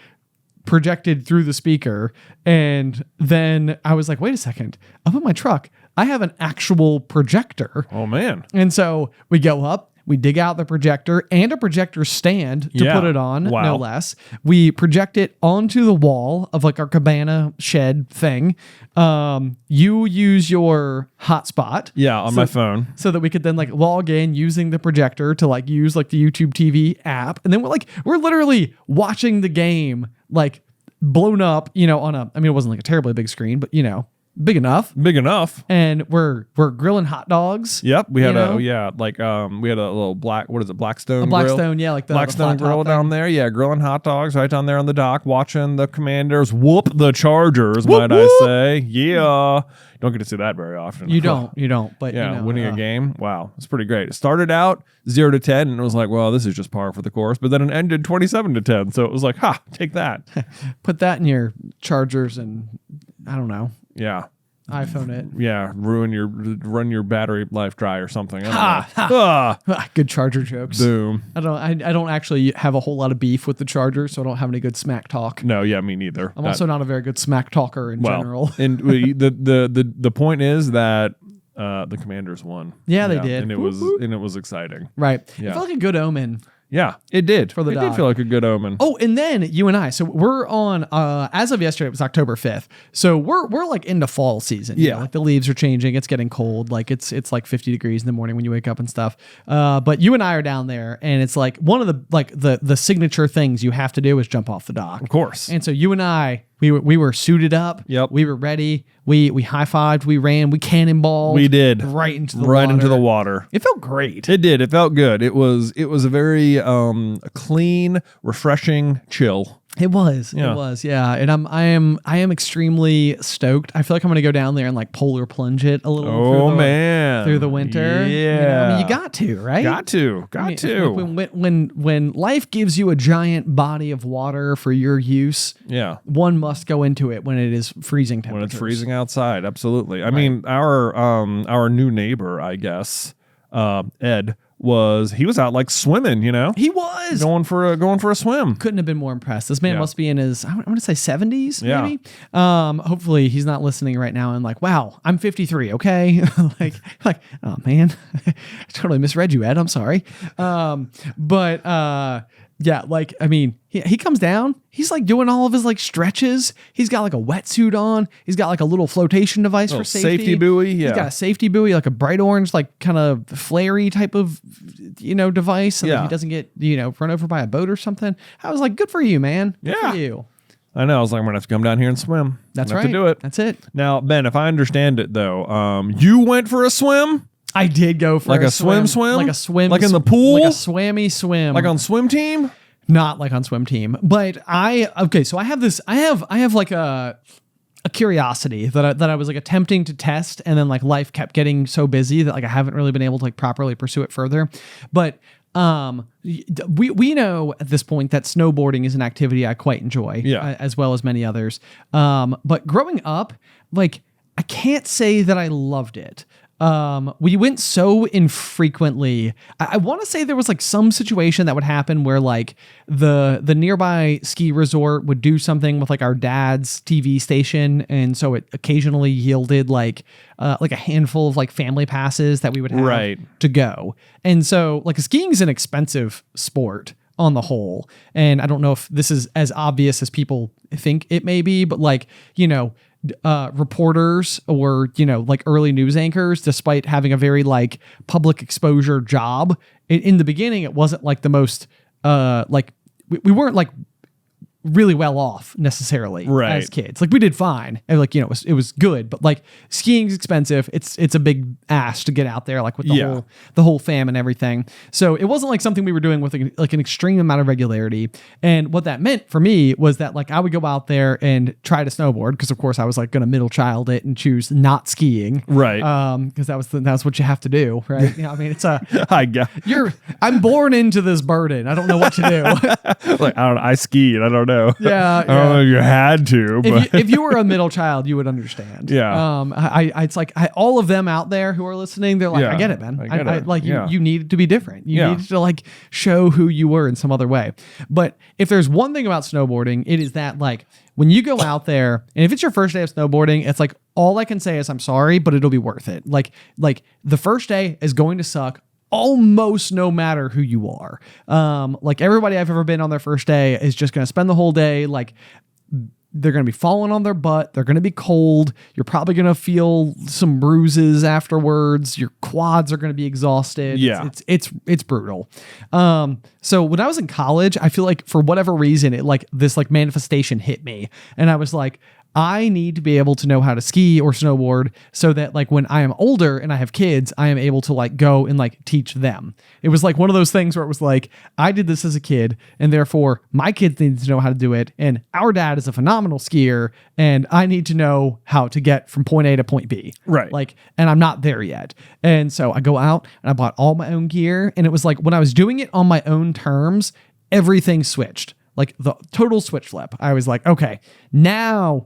projected through the speaker. And then I was like, wait a second, up in my truck, I have an actual projector. Oh man. And so we go up, we dig out the projector and a projector stand to put it on, no less. We project it onto the wall of like our cabana shed thing. You use your hotspot. Yeah, on my phone. So that we could then like log in using the projector to like use like the YouTube TV app. And then we're literally watching the game like blown up, on it wasn't like a terribly big screen, but big enough. And we're grilling hot dogs. Yep. We had we had a little Blackstone Blackstone, grill. like the Blackstone the grill down there. Yeah, grilling hot dogs right down there on the dock, watching the Commanders whoop the Chargers, might I say. Yeah. Don't get to see that very often. You don't. But winning a game. Wow. It's pretty great. It started out 0-10 and it was like, well, this is just par for the course, but then it ended 27-10. So it was like, take that. Put that in your Chargers and I don't know. Yeah. iPhone it. Yeah, run your battery life dry or something. I don't know. Good Charger jokes. Boom. I don't actually have a whole lot of beef with the Chargers, so I don't have any good smack talk. No, yeah, me neither. I'm also not a very good smack talker in general. And the point is that the Commanders won. Yeah, they did. And it was exciting. Right. Yeah. It felt like a good omen. Yeah, it did. For the It dock. did feel like a good omen. Oh, and then you and I, so we're on, as of yesterday, it was October 5th. So we're like into fall season. Yeah. Like the leaves are changing. It's getting cold. Like it's like 50 degrees in the morning when you wake up and stuff. But you and I are down there and it's like one of the signature things you have to do is jump off the dock. Of course. And so you and I we were suited up. Yep. We were ready. We high-fived, we ran, we cannonballed. We did. Right into the right water. into the water. It felt great. It did. It felt good. It was a very clean, refreshing chill. It was. Yeah. It was. Yeah. And I am extremely stoked. I feel like I'm gonna go down there and like polar plunge it a little. Through the winter. Yeah. I mean, you got to, right? Got to. Like when life gives you a giant body of water for your use, Yeah. one must go into it when it is freezing temperatures. When it's freezing outside, absolutely. I mean, our new neighbor, I guess, Ed, he was out like swimming, you know? He was going for a swim. Couldn't have been more impressed. This man must be in his, I want to say 70s, Yeah. maybe. Hopefully he's not listening right now and like, wow, I'm 53, okay? like, oh man, I totally misread you, Ed. I'm sorry. Yeah, like, I mean, he comes down, he's like doing all of his like stretches. He's got like a wetsuit on. He's got like a little flotation device for safety buoy. Yeah. He's got a safety buoy, like a bright orange, like kind of flary type of, device. So that he doesn't get, run over by a boat or something. I was like, good for you, man. Good for you. I know. I was like, I'm going to have to come down here and swim. That's right. Have to do it. That's it. Now, Ben, if I understand it though, you went for a swim? I did go for like a swim? Like a swim. Like in the pool? Like a swammy swim. Like on swim team? Not like on swim team. But so I have this, I have like a curiosity that I was like attempting to test, and then like life kept getting so busy that like I haven't really been able to like properly pursue it further. But we know at this point that snowboarding is an activity I quite enjoy, as well as many others. But growing up, like I can't say that I loved it. We went so infrequently. I want to say there was like some situation that would happen where like the nearby ski resort would do something with like our dad's TV station, and so it occasionally yielded like a handful of like family passes that we would have to go. And so like skiing is an expensive sport on the whole, and I don't know if this is as obvious as people think it may be, but like reporters or like early news anchors, despite having a very like public exposure job, in the beginning it wasn't like the most like we weren't like really well off necessarily as kids. Like we did fine, and like it was good, but like skiing's expensive. It's a big ass to get out there, like with the whole fam and everything. So it wasn't like something we were doing with like an extreme amount of regularity. And what that meant for me was that like I would go out there and try to snowboard, because of course I was like going to middle child it and choose not skiing, because that's what you have to do, right? I mean, it's I'm born into this burden. I don't know what to do. Like I ski and I don't know. Yeah, I don't know if you had to, but if you were a middle child, you would understand. Yeah. It's like all of them out there who are listening, they're like, I get it, man. I like you needed to be different. You needed to like show who you were in some other way. But if there's one thing about snowboarding, it is that like when you go out there, and if it's your first day of snowboarding, it's like all I can say is I'm sorry, but it'll be worth it. Like the first day is going to suck almost no matter who you are. Like everybody I've ever been on their first day is just going to spend the whole day like they're going to be falling on their butt. They're going to be cold. You're probably going to feel some bruises afterwards. Your quads are going to be exhausted. Yeah. It's brutal. So when I was in college, I feel like for whatever reason, it like this like manifestation hit me, and I was like, I need to be able to know how to ski or snowboard so that like when I am older and I have kids, I am able to like go and like teach them. It was like one of those things where it was like, I did this as a kid, and therefore my kids need to know how to do it. And our dad is a phenomenal skier, and I need to know how to get from point A to point B. Right. Like, and I'm not there yet. And so I go out and I bought all my own gear. And it was like, when I was doing it on my own terms, everything switched, like the total switch flip. I was like, okay, now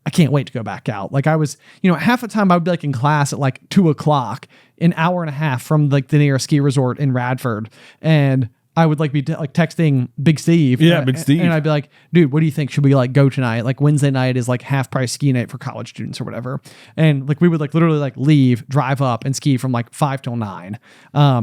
I can't wait to go back out. Like I was, half the time I would be like in class at like 2:00, an hour and a half from like the nearest ski resort in Radford. And I would like be texting Big Steve. Big Steve. And I'd be like, dude, what do you think? Should we like go tonight? Like Wednesday night is like half price ski night for college students or whatever. And like we would like literally like leave, drive up and ski from like 5 till 9,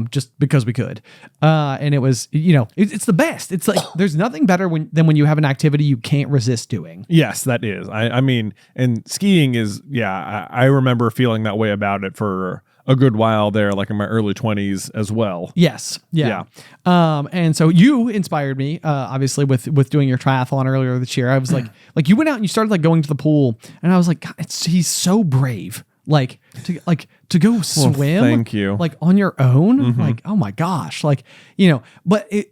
just because we could. And it was, it's the best. It's like, there's nothing better than when you have an activity you can't resist doing. Yes, that is. I mean, and skiing is, I remember feeling that way about it for a good while there, like in my early 20s as well. Yes. Yeah. And so you inspired me, obviously with doing your triathlon earlier this year. I was like you went out and you started like going to the pool, and I was like, God, he's so brave. To go swim. Thank you. Like on your own. Like, oh my gosh. Like, but it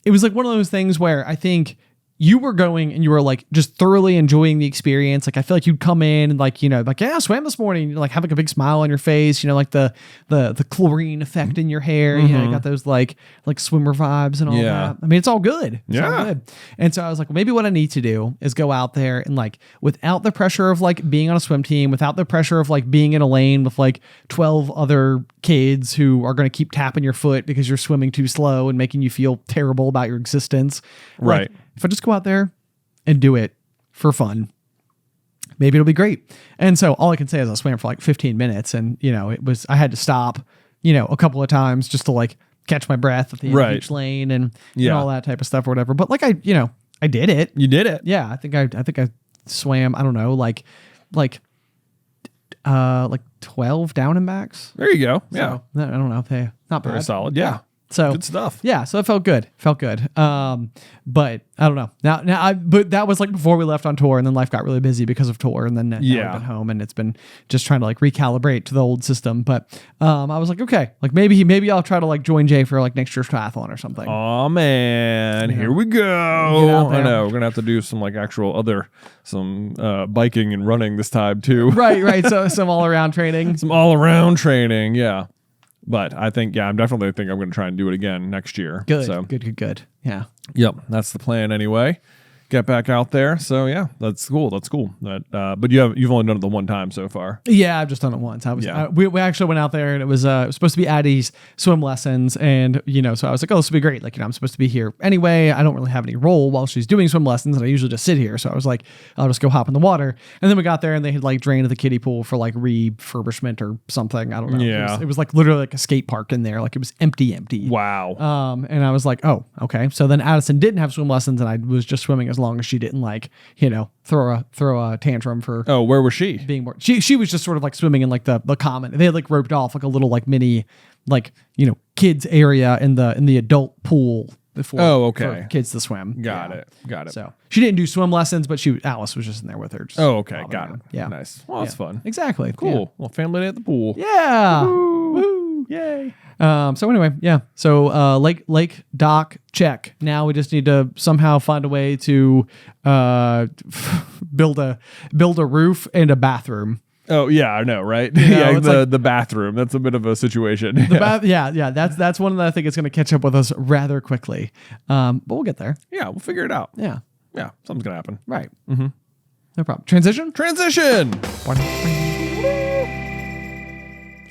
was like one of those things where I think you were going and you were like just thoroughly enjoying the experience. Like, I feel like you'd come in and like, yeah, I swam this morning, like have like a big smile on your face, like the chlorine effect in your hair. You got those like swimmer vibes and all that. I mean, it's all good. It's all good. And so I was like, well, maybe what I need to do is go out there and like, without the pressure of like being on a swim team, without the pressure of like being in a lane with like 12 other kids who are going to keep tapping your foot because you're swimming too slow and making you feel terrible about your existence. Right. Like, if I just go out there and do it for fun, maybe it'll be great. And so all I can say is I swam for like 15 minutes and, I had to stop, a couple of times just to like catch my breath at the end of each lane and all that type of stuff or whatever. But like I did it. You did it. Yeah. I think I swam, I don't know, like 12 down and backs. There you go. Yeah. So, I don't know. Not bad. Very solid. Yeah. So good stuff. Yeah, so it felt good. But I don't know. But that was like before we left on tour, and then life got really busy because of tour, and then now we've been home, and it's been just trying to like recalibrate to the old system. But I was like, okay, like maybe I'll try to like join Jay for like next year's triathlon or something. Oh man, here we go. I know we're gonna have to do some like some biking and running this time too. Right. So some all around training. Yeah. But I think, I'm definitely think I'm going to try and do it again next year. Good. So. Good. Yeah. Yep. That's the plan anyway. Get back out there. So yeah, that's cool. But you've only done it the one time so far. Yeah, I've just done it once. We actually went out there, and it was supposed to be Addie's swim lessons, and so I was like, oh, this will be great. Like, I'm supposed to be here anyway. I don't really have any role while she's doing swim lessons, and I usually just sit here. So I was like, I'll just go hop in the water. And then we got there, and they had like drained the kiddie pool for like refurbishment or something. I don't know. Yeah. It was like literally like a skate park in there. Like, it was empty. Wow. And I was like, oh, okay. So then Addison didn't have swim lessons, and I was just swimming as long as she didn't like, throw a tantrum for. Oh, where was she? Being more. She was just sort of like swimming in like the common. They had like roped off like a little like mini like kids area in the adult pool before. For kids to swim. Got it. So she didn't do swim lessons, but Alice was just in there with her. Got it. Yeah. Nice. Well, that's fun. Exactly. Cool. Yeah. Well, family day at the pool. Yeah. Woo. Yay. So anyway, yeah. So lake dock check. Now we just need to somehow find a way to build a roof and a bathroom. Oh yeah, I know, right? The bathroom. That's a bit of a situation. That's one that I think is going to catch up with us rather quickly. But we'll get there. Yeah, we'll figure it out. Yeah, something's gonna happen. Right. Mm-hmm. No problem. Transition.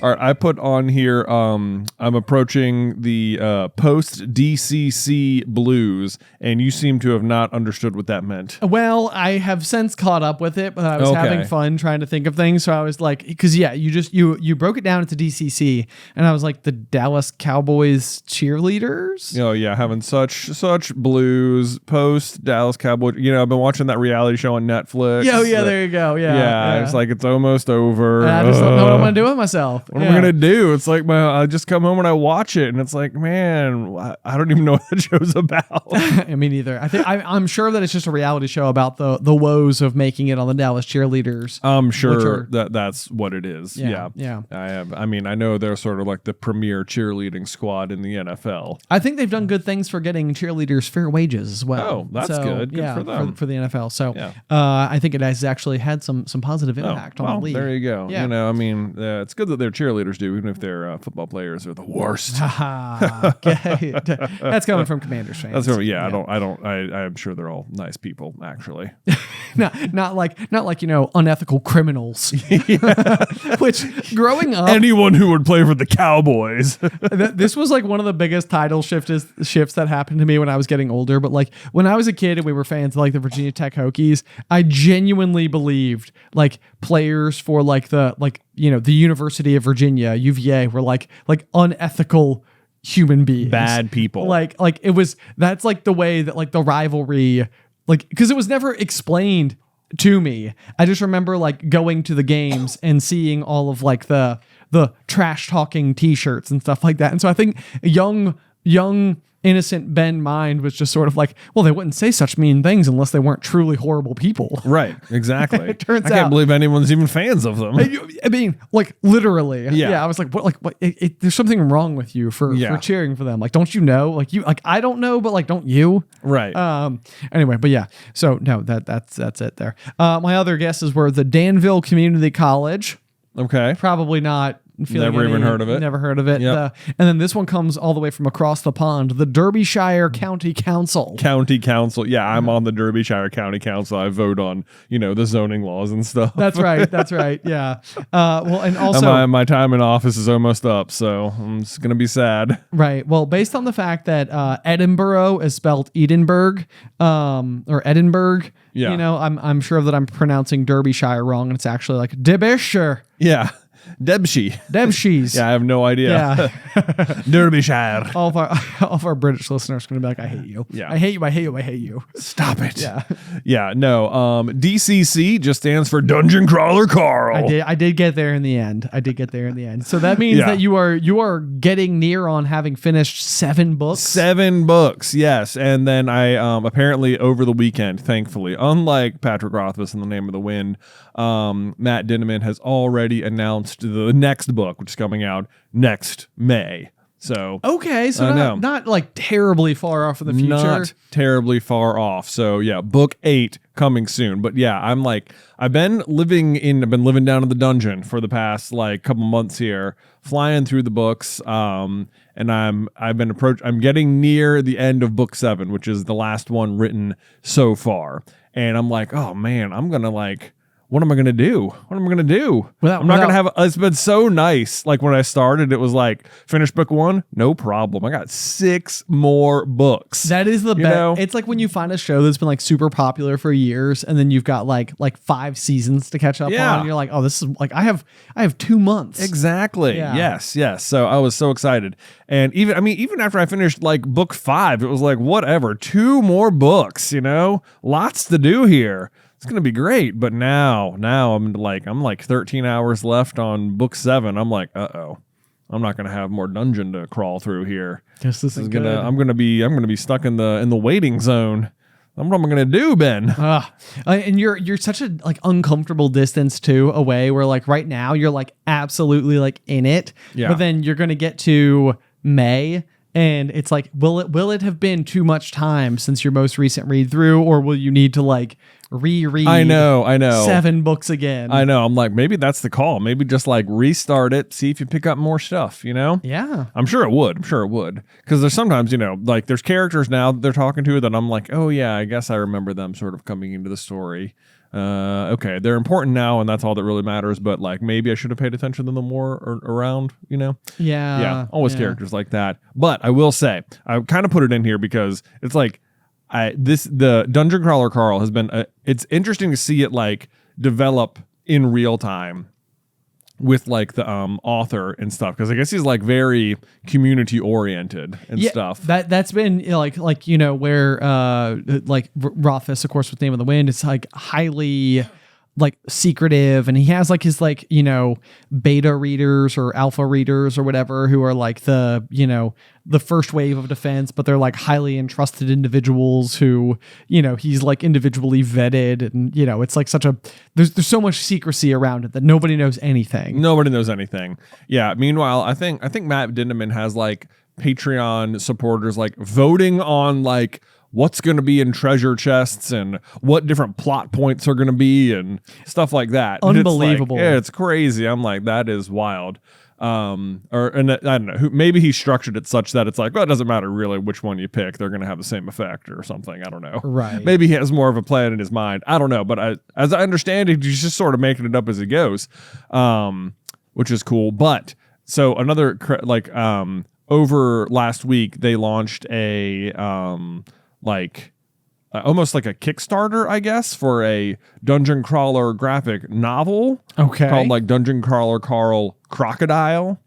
All right, I put on here, I'm approaching the Post-DCC Blues, and you seem to have not understood what that meant. Well, I have since caught up with it, but I was having fun trying to think of things, so I was like, because you broke it down into DCC, and I was like, the Dallas Cowboys cheerleaders? Oh, yeah, having such blues, Post-Dallas Cowboys, I've been watching that reality show on Netflix. There you go, yeah. It's like, it's almost over. And I just don't know what I'm going to do with myself. What am I gonna do? It's like I just come home and I watch it, and it's like, man, I don't even know what the show's about. I mean, either. I think I'm sure that it's just a reality show about the woes of making it on the Dallas cheerleaders. I'm sure that's what it is. Yeah. I know they're sort of like the premier cheerleading squad in the NFL. I think they've done good things for getting cheerleaders fair wages as well. Oh, that's good. Good for them. For the NFL. So I think it has actually had some positive impact on the league. There you go. Yeah. It's good that they're cheerleaders do, even if their football players are the worst. Okay. That's coming from Commanders fans. I'm sure they're all nice people, actually. not like unethical criminals. Which growing up, anyone who would play for the Cowboys. This was like one of the biggest title shifts that happened to me when I was getting older. But like when I was a kid and we were fans of like the Virginia Tech Hokies, I genuinely believed like players for like the University of Virginia, UVA, were like unethical human beings, bad people. Like that's like the way that like the rivalry, like, because it was never explained to me. I just remember like going to the games and seeing all of like the the trash talking t-shirts and stuff like that. And so I think young innocent Ben Mind was just sort of like, well, they wouldn't say such mean things unless they weren't truly horrible people. Right. Exactly. It turns I can't out- believe anyone's even fans of them. I mean, like literally. Yeah. I was like, what? Like, what? There's something wrong with you for cheering for them. Like, don't you know? Like I don't know, but like, don't you? Right. Anyway, but yeah. So no, that's it there. My other guesses were the Danville Community College. Okay. Probably not. Never even heard of it. Never heard of it. Yep. And then this one comes all the way from across the pond, the Derbyshire County Council. County Council. Yeah, I'm on the Derbyshire County Council. I vote on, the zoning laws and stuff. That's right. Yeah. Well, and also my time in office is almost up, so I'm just gonna be sad. right. Well, based on the fact that Edinburgh is spelled Edinburgh, or Edinburgh. Yeah. I'm sure that I'm pronouncing Derbyshire wrong, and it's actually like Derbyshire. Yeah. Debshies. Yeah, I have no idea. Yeah. Derbyshire. all of our British listeners are going to be like, I hate you. Yeah. I hate you. Stop it. Yeah. Yeah, no. DCC just stands for Dungeon Crawler Carl. I did get there in the end. So that means that you are getting near on having finished 7 books. 7 books, yes. And then I apparently over the weekend, thankfully, unlike Patrick Rothfuss in The Name of the Wind, Matt Dinneman has already announced the next book, which is coming out next May. So okay, so not like terribly far off in the future. Not terribly far off. So yeah, book 8 coming soon. But yeah, I've been living down in the dungeon for the past like couple months here, flying through the books. And I'm getting near the end of book 7, which is the last one written so far. And I'm like, oh man, what am I going to do? I'm not going to have, it's been so nice. Like when I started, it was like, finish book 1, no problem. I got 6 more books. That is the best. It's like when you find a show that's been like super popular for years and then you've got like 5 seasons to catch up on. And you're like, oh, this is like, I have 2 months. Exactly. Yeah. Yes. So I was so excited. And even after I finished like book 5, it was like, whatever, 2 more books, lots to do here. It's going to be great. But now I'm like 13 hours left on book 7. I'm like, uh-oh, I'm not going to have more dungeon to crawl through here. Guess this is good. I'm going to be stuck in the waiting zone. What am I going to do, Ben? And you're such a like uncomfortable distance too away where like right now you're like absolutely like in it. Yeah. But then you're going to get to May and it's like, will it have been too much time since your most recent read through, or will you need to like reread? I know 7 books again. I know. I'm like, maybe that's the call. Maybe just like restart it, see if you pick up more stuff, Yeah. I'm sure it would. Because there's sometimes, like there's characters now that they're talking to that I'm like, oh yeah, I guess I remember them sort of coming into the story. Okay, they're important now, and that's all that really matters. But like, maybe I should have paid attention to them more around, Yeah. Always characters like that. But I will say, I kind of put it in here because it's like, the Dungeon Crawler Carl has been. It's interesting to see it like develop in real time with like the author and stuff, because I guess he's like very community oriented and stuff. That's been like where like Rothfuss, of course, with Name of the Wind, it's like highly like secretive, and he has like his like beta readers or alpha readers or whatever who are like the first wave of defense, but they're like highly entrusted individuals who he's like individually vetted, and it's like such a there's so much secrecy around it that nobody knows anything. Yeah, meanwhile I think Matt Dinneman has like Patreon supporters like voting on like what's going to be in treasure chests and what different plot points are going to be and stuff like that. Unbelievable. It's crazy. I'm like, that is wild. I don't know, maybe he structured it such that it's like, well, it doesn't matter really which one you pick. They're going to have the same effect or something. I don't know. Right. Maybe he has more of a plan in his mind. I don't know. But as I understand it, he's just sort of making it up as he goes, which is cool. But so another, over last week, they launched a, almost like a Kickstarter, I guess, for a Dungeon Crawler graphic novel. Okay. Called like Dungeon Crawler Carl Crocodile.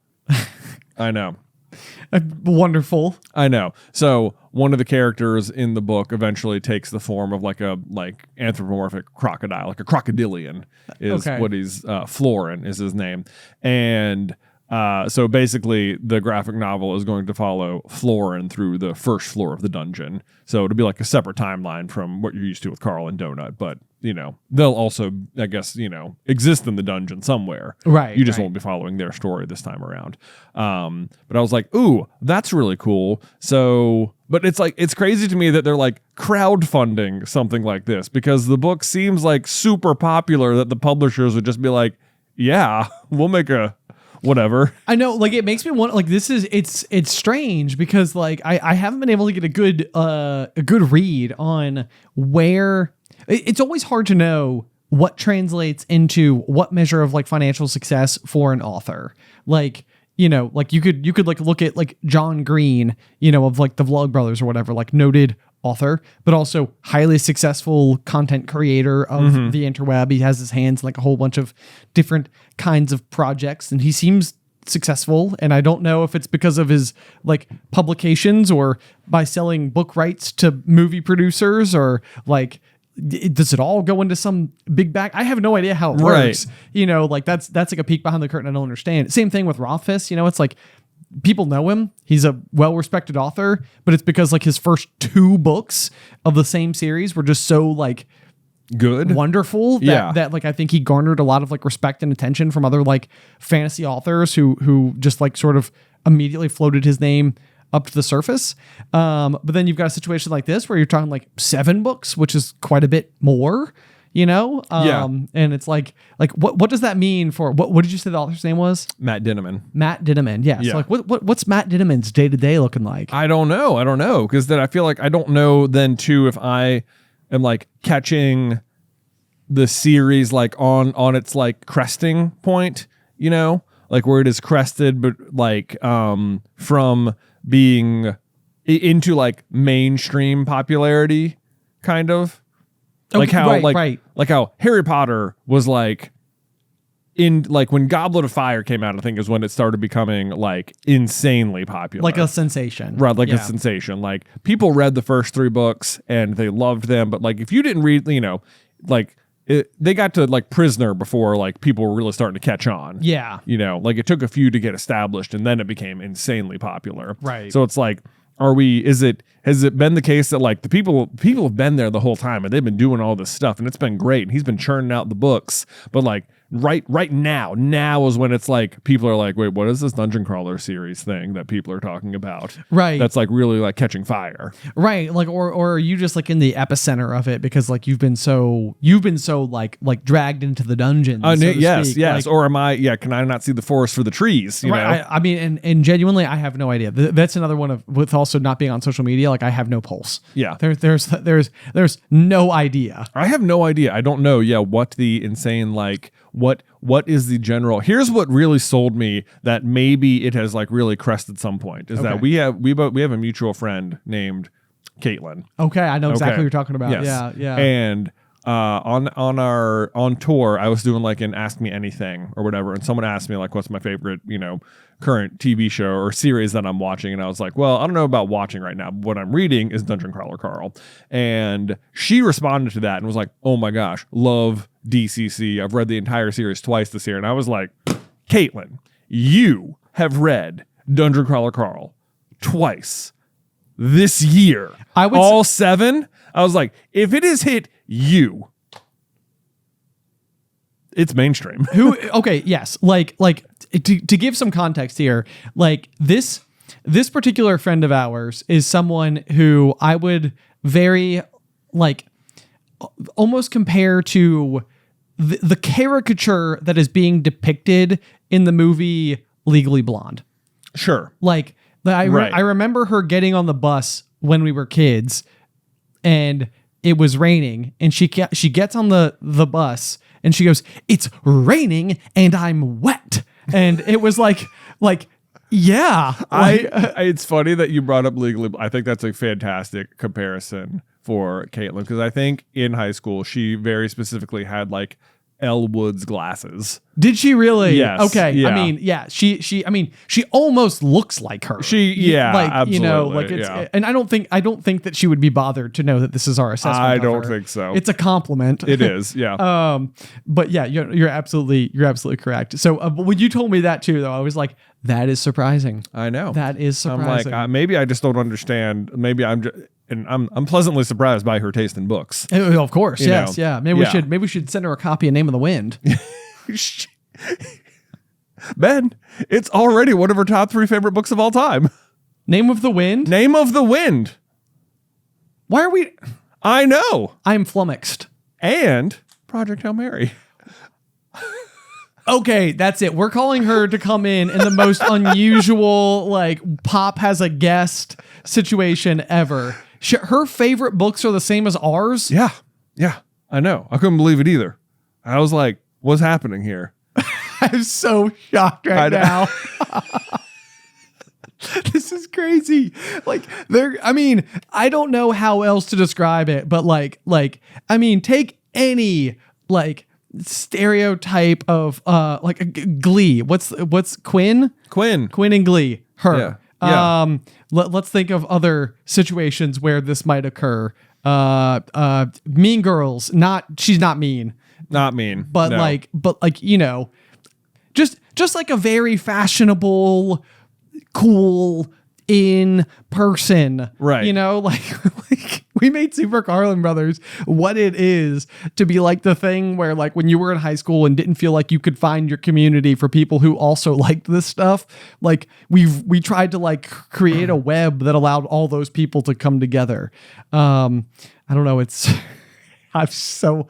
I know. Wonderful. I know. So one of the characters in the book eventually takes the form of like a anthropomorphic crocodile, like a crocodilian is what he's, Florin is his name. And So basically, the graphic novel is going to follow Florin through the first floor of the dungeon. So it'll be like a separate timeline from what you're used to with Carl and Donut. But, they'll also, I guess, exist in the dungeon somewhere. Right. You just won't be following their story this time around. But I was like, ooh, that's really cool. So, but it's crazy to me that they're like crowdfunding something like this because the book seems like super popular that the publishers would just be like, yeah, we'll make a whatever. I know, like it makes me want like it's strange because like I haven't been able to get a good read on where it's always hard to know what translates into what measure of like financial success for an author. Like, like you could like look at like John Green, of like the Vlog Brothers or whatever, like noted author, but also highly successful content creator of the interweb. He has his hands in like a whole bunch of different kinds of projects and he seems successful. And I don't know if it's because of his like publications or by selling book rights to movie producers or like, does it all go into some big bag? I have no idea how it works. Like that's like a peek behind the curtain I don't understand. Same thing with Rothfuss. It's like people know him. He's a well-respected author, but it's because like his first 2 books of the same series were just so like good, wonderful that like I think he garnered a lot of like respect and attention from other like fantasy authors who just like sort of immediately floated his name up to the surface. But then you've got a situation like this where you're talking like 7 books, which is quite a bit more, and it's like what does that mean for what did you say the author's name was? Matt Dinniman. Yeah. So like what's Matt Dinniman's day-to-day looking like? I don't know. Cause then I feel like I don't know then too, if I am like catching the series like on its like cresting point, like where it is crested, but like, from being into like mainstream popularity kind of like how like how Harry Potter was like in like when Goblet of Fire came out, I think is when it started becoming like insanely popular, like a sensation, right? Like a sensation. Like people read the first 3 books and they loved them, but like if you didn't read, like they got to like Prisoner before like people were really starting to catch on. Yeah. Like it took a few to get established and then it became insanely popular. Right. So it's like, has it been the case that like the people have been there the whole time and they've been doing all this stuff and it's been great and he's been churning out the books, but like right now is when it's like people are like, wait, what is this Dungeon Crawler series thing that people are talking about? Right. That's like really like catching fire. Right. Like or are you just like in the epicenter of it because like you've been so like dragged into the dungeon. Yes. Like, or can I not see the forest for the trees? You know? I mean, and genuinely, I have no idea. That's another one with also not being on social media. Like I have no pulse. Yeah. There's no idea. I have no idea. I don't know. Yeah. What the insane, like, what is the general? Here's what really sold me that maybe it has like really crested some point is that we have a mutual friend named Caitlin. Okay, I know exactly what you're talking about. Yes. Yeah. And on tour, I was doing like an Ask Me Anything or whatever, and someone asked me like, what's my favorite, current TV show or series that I'm watching, and I was like, well, I don't know about watching right now, but what I'm reading is Dungeon Crawler Carl, and she responded to that and was like, oh my gosh, love DCC. I've read the entire series twice this year, and I was like, Caitlin, you have read Dungeon Crawler Carl twice this year. All 7. I was like, if it has hit you, it's mainstream. Okay, yes. Like to give some context here, like this particular friend of ours is someone who I would very like almost compare to the caricature that is being depicted in the movie Legally Blonde. Sure. Like I remember her getting on the bus when we were kids and it was raining and she gets on the bus and she goes, "It's raining and I'm wet." And it was like yeah. It's funny that you brought up Legally. I think that's a fantastic comparison for Caitlin because I think in high school she very specifically had like Elwood's glasses. Did she really? Yes. Okay. Yeah. I mean, yeah. She almost looks like her. Like, absolutely. Like it's, and I don't think that she would be bothered to know that this is our assessment. I of don't her. think so. It's a compliment. It is. Yeah. But yeah, you're absolutely correct. So but when you told me that too, though, I was like, that is surprising. I know. That is surprising. I'm like, maybe I just don't understand. Maybe I'm pleasantly surprised by her taste in books. Of course, yes, know? yeah. Maybe we should send her a copy of Name of the Wind. Ben, it's already one of her top 3 favorite books of all time. Name of the Wind? Name of the Wind. Why are we? I know. I'm flummoxed. And Project Hail Mary. Okay, that's it. We're calling her to come in the most unusual, like, Pop has a guest situation ever. Her favorite books are the same as ours? Yeah. Yeah. I know. I couldn't believe it either. I was like, what's happening here? I'm so shocked right now. This is crazy. Like, I don't know how else to describe it, but take any, like, stereotype of like a Glee. What's Quinn? Quinn and Glee. Her. Yeah. Let's think of other situations where this might occur. Mean Girls. She's not mean. Not mean. But no. Just like a very fashionable, cool in person. Right. Like we made Super Carlin Brothers what it is to be like the thing where, like, when you were in high school and didn't feel like you could find your community for people who also liked this stuff. Like we tried to like create a web that allowed all those people to come together. I don't know. I'm so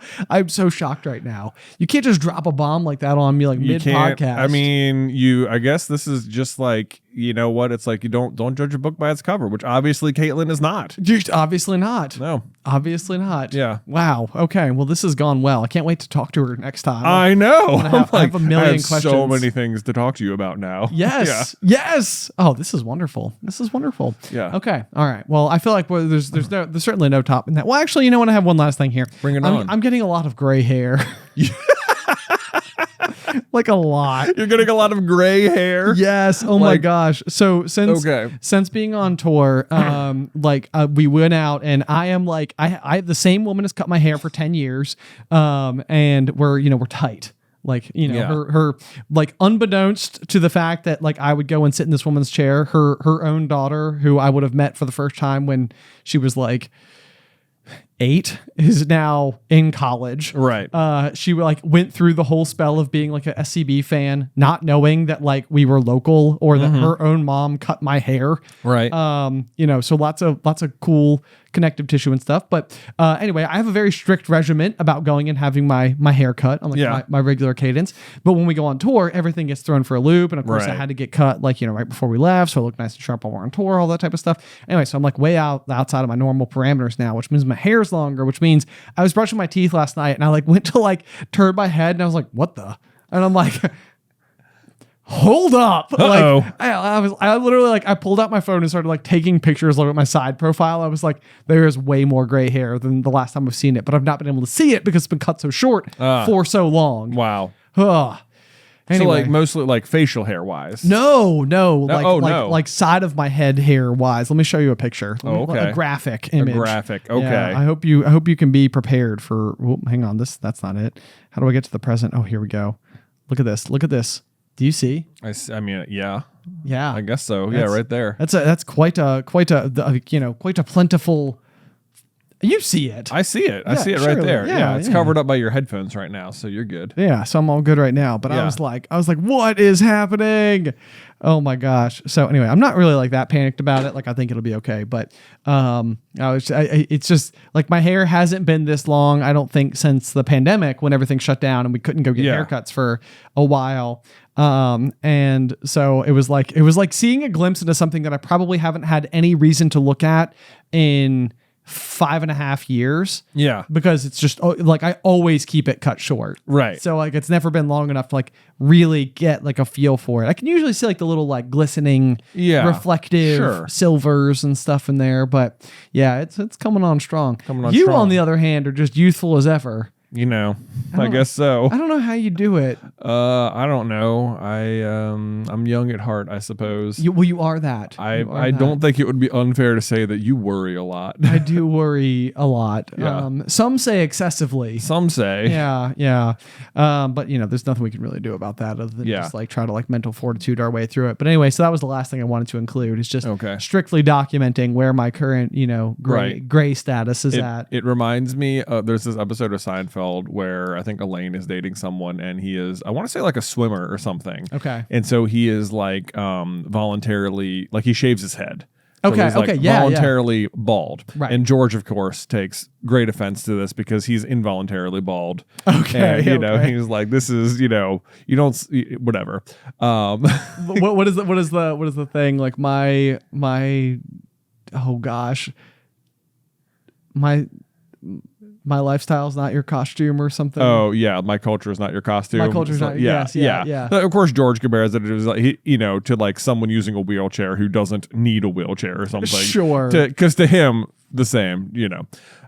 shocked right now. You can't just drop a bomb like that on me, like, mid podcast. I mean, I guess this is just like, you know what? It's like, you don't judge a book by its cover, which obviously Caitlin is not. Obviously not. No. Obviously not. Yeah. Wow. Okay. Well, this has gone well. I can't wait to talk to her next time. I know. I have a million questions. So many things to talk to you about now. Yes. Yeah. Yes. Oh, this is wonderful. Yeah. Okay. All right. Well, I feel like there's certainly no top in that. Well, actually, you know what? I have one last thing here. Bring it on. I'm getting a lot of gray hair. Like, a lot. You're getting a lot of gray hair. Yes. Oh my gosh. So since being on tour, we went out and I am like, I the same woman has cut my hair for 10 years. And we're tight. Like, her like, unbeknownst to the fact that, like, I would go and sit in this woman's chair, her own daughter, who I would have met for the first time when she was like 8, is now in college. Right. She like went through the whole spell of being like a SCB fan, not knowing that, like, we were local or that her own mom cut my hair. Right. So lots of cool connective tissue and stuff. But anyway, I have a very strict regimen about going and having my hair cut on my regular cadence. But when we go on tour, everything gets thrown for a loop. And of course, I had to get cut right before we left, so I look nice and sharp while we're on tour, all that type of stuff. Anyway, so I'm like way outside of my normal parameters now, which means my hair's longer, which means I was brushing my teeth last night and I like went to like turn my head and I was like, what the? And I'm like, hold up. Uh-oh. Like I literally, like, I pulled out my phone and started like taking pictures of my side profile. I was like, there is way more gray hair than the last time I've seen it, but I've not been able to see it because it's been cut so short for so long. Wow. Anyway. So like mostly like facial hair wise. No. Like side of my head hair wise. Let me show you a picture. Okay. A graphic image. Okay. Yeah, I hope you can be prepared for. Oh, hang on. That's not it. How do I get to the present? Oh, here we go. Look at this. Do you see? I mean, yeah. Yeah. I guess so. Yeah, right there. That's quite a plentiful. You see it. I see it. I see it right there. Yeah, it's covered up by your headphones right now, so you're good. Yeah, so I'm all good right now. But I was like, what is happening? Oh my gosh. So anyway, I'm not really like that panicked about it. Like, I think it'll be okay. But it's just like my hair hasn't been this long, I don't think, since the pandemic when everything shut down and we couldn't go get haircuts for a while. And so it was like seeing a glimpse into something that I probably haven't had any reason to look at in 5.5 years. Yeah. Because it's just like, I always keep it cut short. Right. So like, it's never been long enough to like really get like a feel for it. I can usually see like the little like glistening, reflective silvers and stuff in there. But yeah, it's coming on strong. On the other hand, are just youthful as ever. I guess so. I don't know how you do it. I don't know. I'm young at heart, I suppose. You are that. I don't think it would be unfair to say that you worry a lot. I do worry a lot. Yeah. Some say excessively. Some say. Yeah. But there's nothing we can really do about that other than just like try to like mental fortitude our way through it. But anyway, so that was the last thing I wanted to include is just strictly documenting where my current, gray status is at. It reminds me, there's this episode of Seinfeld where I think Elaine is dating someone and he is, I want to say like a swimmer or something. Okay. And so he is like voluntarily, like he shaves his head. So Okay. he's like Yeah. voluntarily bald. Right. And George, of course, takes great offense to this because he's involuntarily bald. Okay. And, he's like, this is, you don't, whatever. What is the thing? Like my, oh gosh, my lifestyle is not your costume or something. Oh yeah, my culture is not your costume. My culture is not. Yeah. Of course, George compares it to like someone using a wheelchair who doesn't need a wheelchair or something. Sure. Because to him, the same,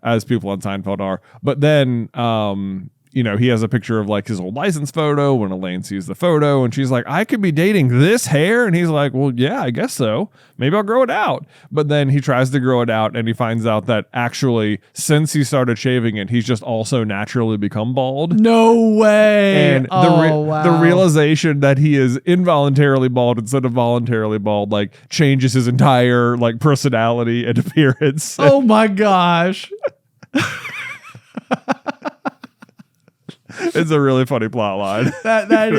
as people on Seinfeld are. But then, he has a picture of like his old license photo when Elaine sees the photo and she's like, I could be dating this hair. And he's like, well, yeah, I guess so. Maybe I'll grow it out. But then he tries to grow it out and he finds out that actually, since he started shaving it, he's just also naturally become bald. No way. And the realization that he is involuntarily bald instead of voluntarily bald, like changes his entire like personality and appearance. Oh my gosh. It's a really funny plot line. that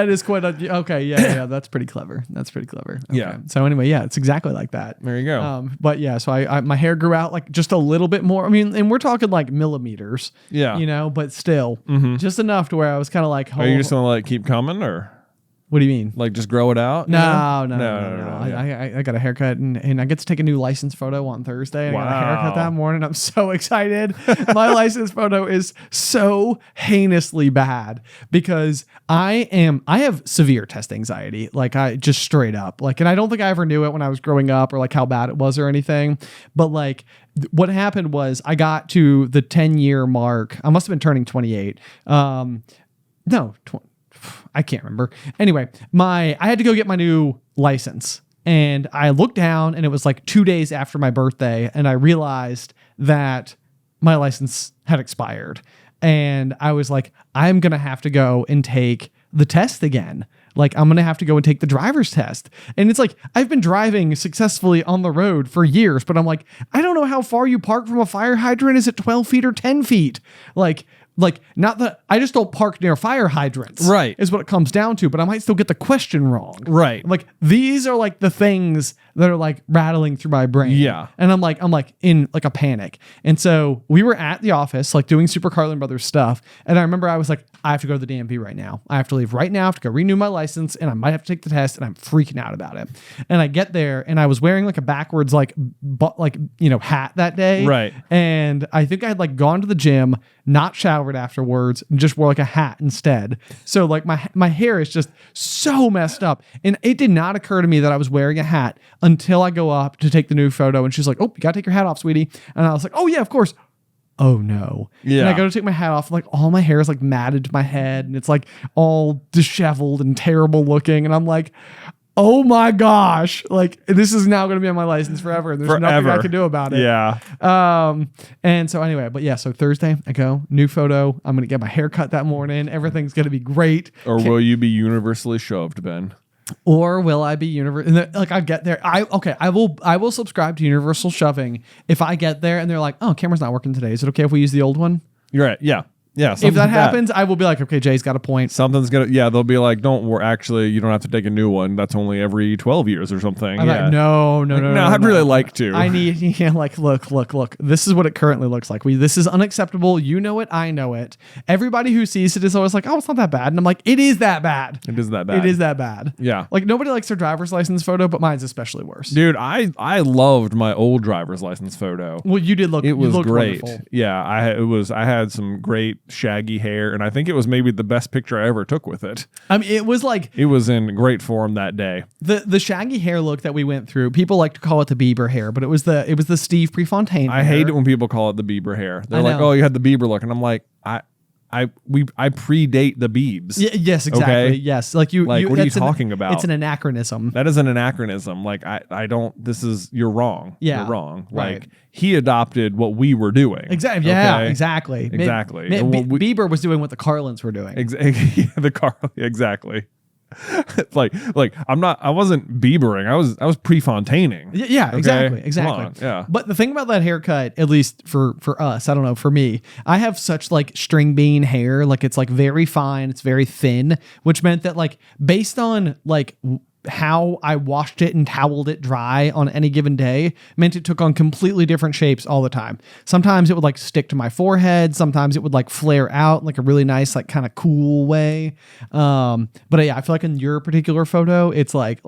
is quite okay. Yeah. That's pretty clever. Okay. Yeah. So anyway, it's exactly like that. There you go. But yeah, so I my hair grew out like just a little bit more. I mean, and we're talking like millimeters. Yeah. But still, just enough to where I was kind of like, are you just gonna like keep coming or? What do you mean? Like just grow it out? No. Yeah. I got a haircut and I get to take a new license photo on Thursday. Wow. I got a haircut that morning. I'm so excited. My license photo is so heinously bad because I have severe test anxiety. Like I just straight up like, and I don't think I ever knew it when I was growing up or like how bad it was or anything. But like what happened was I got to the 10-year mark. I must have been turning 28. I can't remember. Anyway, I had to go get my new license and I looked down and it was like 2 days after my birthday and I realized that my license had expired and I was like, I'm going to have to go and take the test again. Like I'm going to have to go and take the driver's test. And it's like, I've been driving successfully on the road for years, but I'm like, I don't know how far you park from a fire hydrant. Is it 12 feet or 10 feet? Like not that I just don't park near fire hydrants, right? Is what it comes down to. But I might still get the question wrong, right? Like these are like the things that are like rattling through my brain, yeah. And I'm like in like a panic. And so we were at the office, like doing Super Carlin Brothers stuff. And I remember I was like, I have to go to the DMV right now. I have to leave right now. I have to go renew my license, and I might have to take the test. And I'm freaking out about it. And I get there, and I was wearing like a backwards hat that day, right? And I think I had like gone to the gym, not showered afterwards, and just wore like a hat instead. So like my hair is just so messed up. And it did not occur to me that I was wearing a hat until I go up to take the new photo. And she's like, oh, you gotta take your hat off, sweetie. And I was like, oh yeah, of course. Oh no. Yeah. And I go to take my hat off, like all my hair is like matted to my head and it's like all disheveled and terrible looking. And I'm like, oh my gosh, like this is now going to be on my license forever. And there's nothing I can do about it. Yeah. And so anyway, but yeah, so Thursday I go, new photo. I'm going to get my hair cut that morning. Everything's going to be great. Or will you be universally shoved, Ben? Or will I be like I get there? I will subscribe to universal shoving if I get there and they're like, oh, camera's not working today. Is it okay if we use the old one? You're right. Yeah. Yeah. If that happens, I will be like, okay, Jay's got a point. Something's gonna. Yeah, they'll be like, don't worry. Actually, you don't have to take a new one. That's only every 12 years or something. I'm like, no. I'd really like to. I need. Yeah, like, look. This is what it currently looks like. This is unacceptable. You know it. I know it. Everybody who sees it is always like, oh, it's not that bad. And I'm like, it is that bad. It is that bad. It is that bad. Yeah. Like nobody likes their driver's license photo, but mine's especially worse. Dude, I loved my old driver's license photo. Well, you did look. It was great. Wonderful. Yeah, I had some great shaggy hair, and I think it was maybe the best picture I ever took with it. I mean, it was like It was in great form that day. the shaggy hair look that we went through. People like to call it the Bieber hair, but it was the Steve Prefontaine hair. I hate it when people call it the Bieber hair. They're I like, know. "Oh, you had the Bieber look," and I'm like, I predate the Biebs. Yes, exactly. Okay? Yes, like you. Like, what are you that's talking about? It's an anachronism. That is an anachronism. Like, I don't. You're wrong. Yeah, you're wrong. right. Like, he adopted what we were doing. Exactly. Yeah, okay? exactly. Exactly. Ma- And Ma- what we- Bieber was doing what the Carlins were doing. The car. Exactly. like I wasn't Biebering. I was Prefontaining. Yeah, Okay? exactly. Come Exactly. on, yeah. But the thing about that haircut, at least for us, I don't know, for me, I have such like string bean hair. Like it's like very fine. It's very thin, which meant that like based on like how I washed it and toweled it dry on any given day meant it took on completely different shapes all the time. Sometimes it would like stick to my forehead. Sometimes it would like flare out in like a really nice, like kind of cool way. But yeah, I feel like in your particular photo, it's like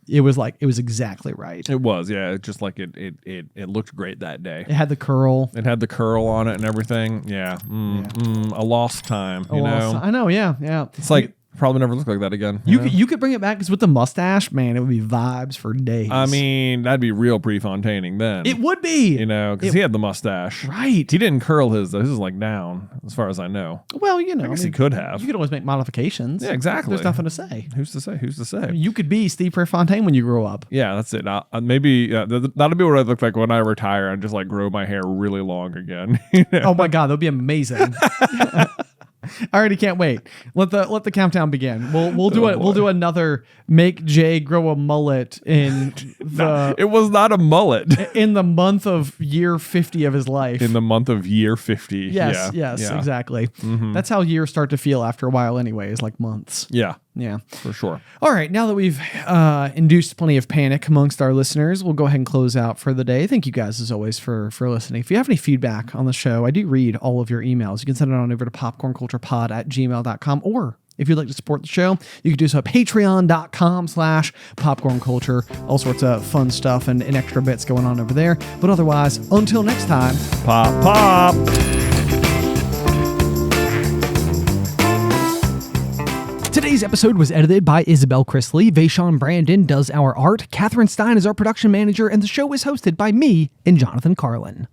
it was exactly right. It was, yeah. It just like it looked great that day. It had the curl. It had the curl on it and everything. Yeah. A lost time. You know. I know. Yeah. It's like probably never look like that again. You could bring it back because with the mustache, man, it would be vibes for days. I mean, that'd be real Prefontaining then. it would be. You know, because he had the mustache. Right. He didn't curl his though. His is like down, as far as I know. Well, you know, I guess he could have. You could always make modifications. Yeah, exactly. There's nothing to say. Who's to say? Who's to say? You could be Steve Prefontaine when you grow up. Yeah, that's it. Maybe that'll be what I look like when I retire and just like grow my hair really long again. You know? Oh my God, that'd be amazing. I already can't wait. Let the countdown begin. We'll do another make Jay grow a mullet in the It was not a mullet. in the month of year 50 of his life. In the month of year 50. Yes, exactly. That's how years start to feel after a while anyways, like months. Yeah, Yeah. for sure. All right, now that we've induced plenty of panic amongst our listeners, we'll go ahead and close out for the day. Thank you guys, as always, for listening. If you have any feedback on the show, I do read all of your emails. You can send it on over to popcornculturepod@gmail.com, or if you'd like to support the show, you can do so at patreon.com/popcornculture. All sorts of fun stuff and extra bits going on over there. But otherwise, until next time, Pop. Today's episode was edited by Isybelle Christley. Vaishon Brandon does our art. Catherine Stein is our production manager, and the show is hosted by me and Jonathan Carlin.